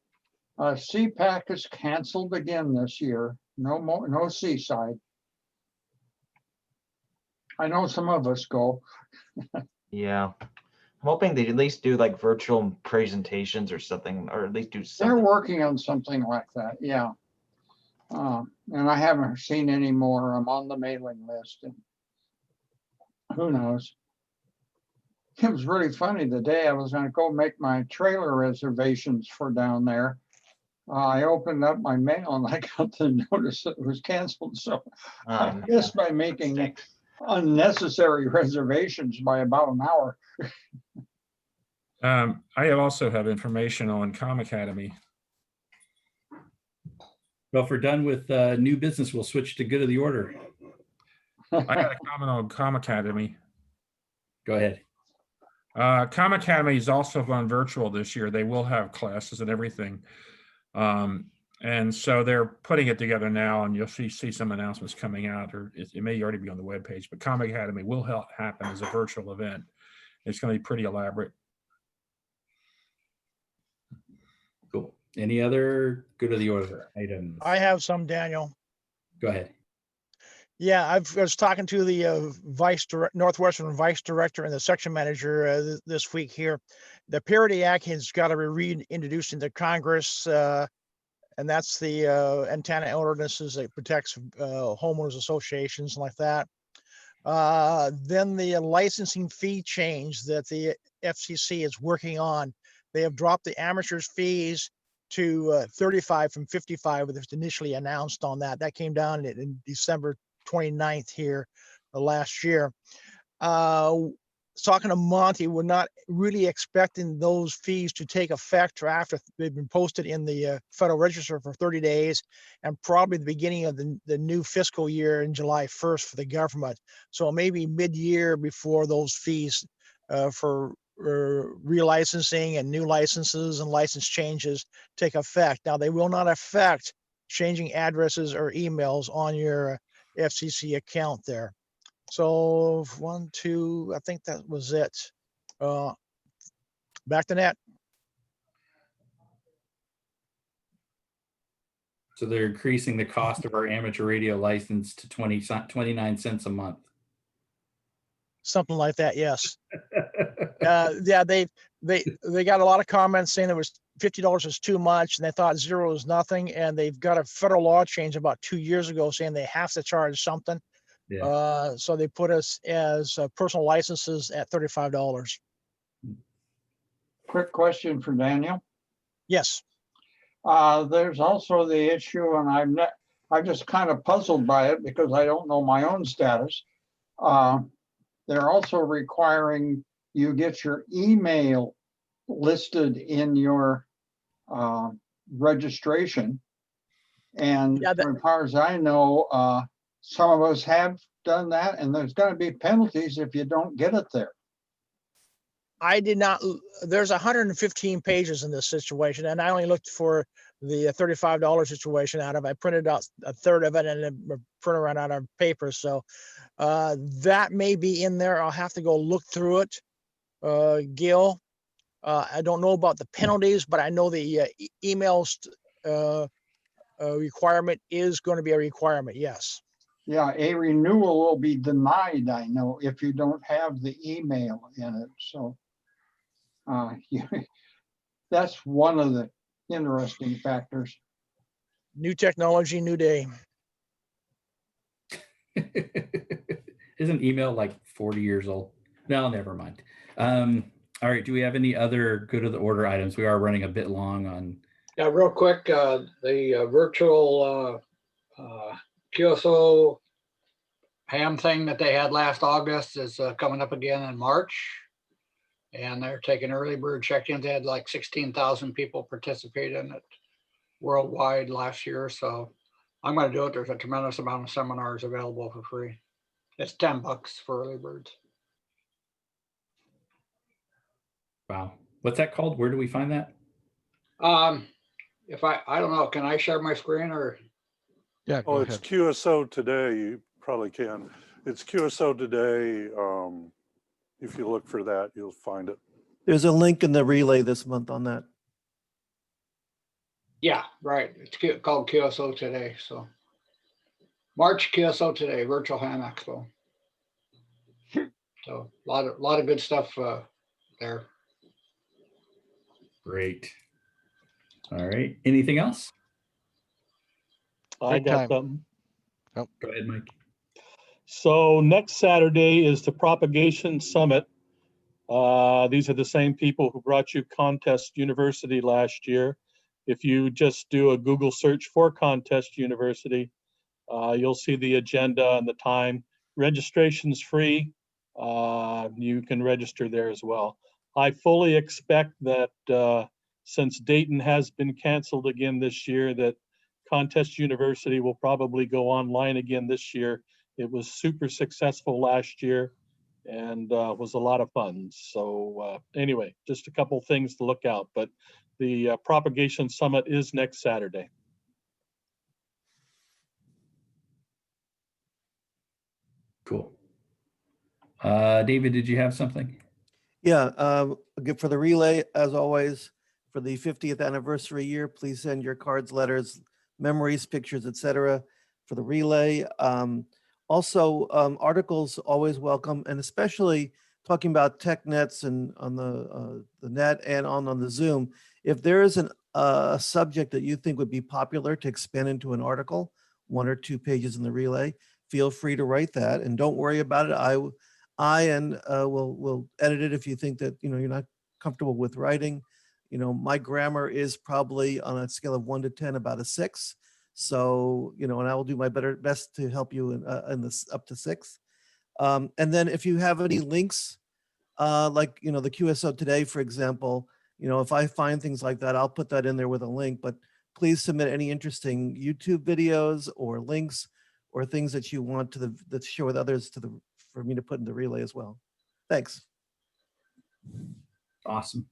[SPEAKER 16] CPAC is canceled again this year. No Seaside. I know some of us go.
[SPEAKER 3] Yeah. I'm hoping they at least do like virtual presentations or something, or at least do something.
[SPEAKER 16] They're working on something like that, yeah. And I haven't seen any more. I'm on the mailing list, and who knows? It was really funny. The day I was going to go make my trailer reservations for down there, I opened up my mail and I got the notice that it was canceled. So I guess by making unnecessary reservations by about an hour.
[SPEAKER 17] I also have information on Comm Academy.
[SPEAKER 2] Well, if we're done with new business, we'll switch to good of the order.
[SPEAKER 17] I got a comment on Comm Academy.
[SPEAKER 2] Go ahead.
[SPEAKER 17] Comm Academy is also gone virtual this year. They will have classes and everything. And so they're putting it together now, and you'll see some announcements coming out, or it may already be on the webpage, but Comm Academy will happen as a virtual event. It's going to be pretty elaborate.
[SPEAKER 2] Cool. Any other good of the order items?
[SPEAKER 21] I have some, Daniel.
[SPEAKER 2] Go ahead.
[SPEAKER 21] Yeah, I was talking to the Northwestern Vice Director and the section manager this week here. The Parity Act has got to be reintroduced into Congress, and that's the antenna ordinances that protects homeowners associations like that. Then the licensing fee change that the FCC is working on. They have dropped the amateurs fees to 35 from 55, which was initially announced on that. That came down in December 29th here last year. Talking to Monty, we're not really expecting those fees to take effect after they've been posted in the Federal Register for 30 days, and probably the beginning of the new fiscal year in July 1st for the government. So maybe mid-year before those fees for relicensing and new licenses and license changes take effect. Now, they will not affect changing addresses or emails on your FCC account there. So 1, 2, I think that was it. Back to net.
[SPEAKER 2] So they're increasing the cost of our amateur radio license to 29 cents a month.
[SPEAKER 21] Something like that, yes. Yeah, they got a lot of comments saying it was $50 is too much, and they thought zero is nothing. And they've got a federal law change about 2 years ago saying they have to charge something. Yeah. So they put us as personal licenses at $35.
[SPEAKER 16] Quick question for Daniel.
[SPEAKER 21] Yes.
[SPEAKER 16] There's also the issue, and I'm just kind of puzzled by it because I don't know my own status. They're also requiring you get your email listed in your registration. And yeah, as far as I know, some of us have done that, and there's going to be penalties if you don't get it there.
[SPEAKER 21] I did not. There's 115 pages in this situation, and I only looked for the $35 situation out of it. I printed out a third of it and then printed around out of paper. So that may be in there. I'll have to go look through it, Gil. I don't know about the penalties, but I know the emails requirement is going to be a requirement, yes.
[SPEAKER 16] Yeah, a renewal will be denied, I know, if you don't have the email in it. So that's one of the interesting factors.
[SPEAKER 21] New technology, new day.
[SPEAKER 2] Isn't email like 40 years old? No, never mind. All right, do we have any other good of the order items? We are running a bit long on.
[SPEAKER 22] Yeah, real quick, the virtual QSO ham thing that they had last August is coming up again in March. And they're taking early bird check-ins. They had like 16,000 people participate in it worldwide last year. So I'm going to do it. There's a tremendous amount of seminars available for free. It's $10 for early birds.
[SPEAKER 2] Wow. What's that called? Where do we find that?
[SPEAKER 22] If I don't know, can I share my screen or?
[SPEAKER 1] Yeah,
[SPEAKER 9] Oh, it's QSO Today. You probably can. It's QSO Today. If you look for that, you'll find it.
[SPEAKER 10] There's a link in the relay this month on that.
[SPEAKER 22] Yeah, right. It's called QSO Today. So March QSO Today, Virtual Ham Expo. So a lot of good stuff there.
[SPEAKER 2] Great. All right. Anything else?
[SPEAKER 6] I
[SPEAKER 1] Big
[SPEAKER 6] got
[SPEAKER 1] time.
[SPEAKER 6] something.
[SPEAKER 1] Oh.
[SPEAKER 2] Go ahead, Mike.
[SPEAKER 6] So next Saturday is the Propagation Summit. These are the same people who brought you Contest University last year. If you just do a Google search for Contest University, you'll see the agenda and the time. Registration's free. You can register there as well. I fully expect that since Dayton has been canceled again this year, that Contest University will probably go online again this year. It was super successful last year and was a lot of fun. So anyway, just a couple things to look out, but the Propagation Summit is next Saturday.
[SPEAKER 2] Cool. David, did you have something?
[SPEAKER 10] Yeah, good for the relay, as always, for the 50th anniversary year, please send your cards, letters, memories, pictures, etc. for the relay. Also, articles always welcome, and especially talking about tech nets and on the net and on the Zoom. If there is a subject that you think would be popular to expand into an article, 1 or 2 pages in the relay, feel free to write that, and don't worry about it. I will edit it if you think that you're not comfortable with writing. My grammar is probably on a scale of 1 to 10 about a 6. So, and I will do my best to help you in this up to 6. And then if you have any links, like, the QSO Today, for example, if I find things like that, I'll put that in there with a link, but please submit any interesting YouTube videos or links or things that you want to share with others for me to put in the relay as well. Thanks.
[SPEAKER 2] Awesome.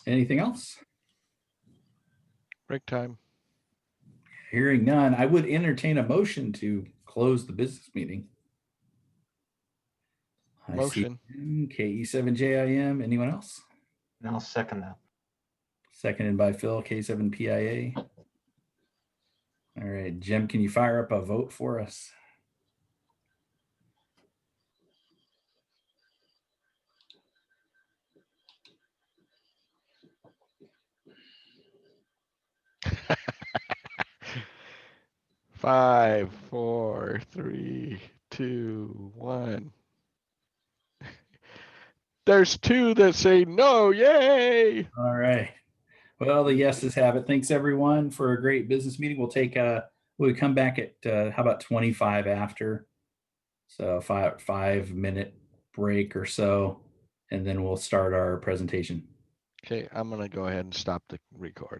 [SPEAKER 2] Anything else?
[SPEAKER 1] Break time.
[SPEAKER 2] Hearing none, I would entertain a motion to close the business meeting.
[SPEAKER 1] Motion.
[SPEAKER 2] KE7JIM. Anyone else?
[SPEAKER 3] And I'll second that.
[SPEAKER 2] Seconded by Phil, K7PIA. All right, Jim, can you fire up a vote for us?
[SPEAKER 1] Five, 4, 3, 2, 1. There's 2 that say no. Yay!
[SPEAKER 2] All right. Well, the yeses have it. Thanks everyone for a great business meeting. We'll come back at how about 25 after? So 5-minute break or so, and then we'll start our presentation.
[SPEAKER 1] Okay, I'm gonna go ahead and stop the recording.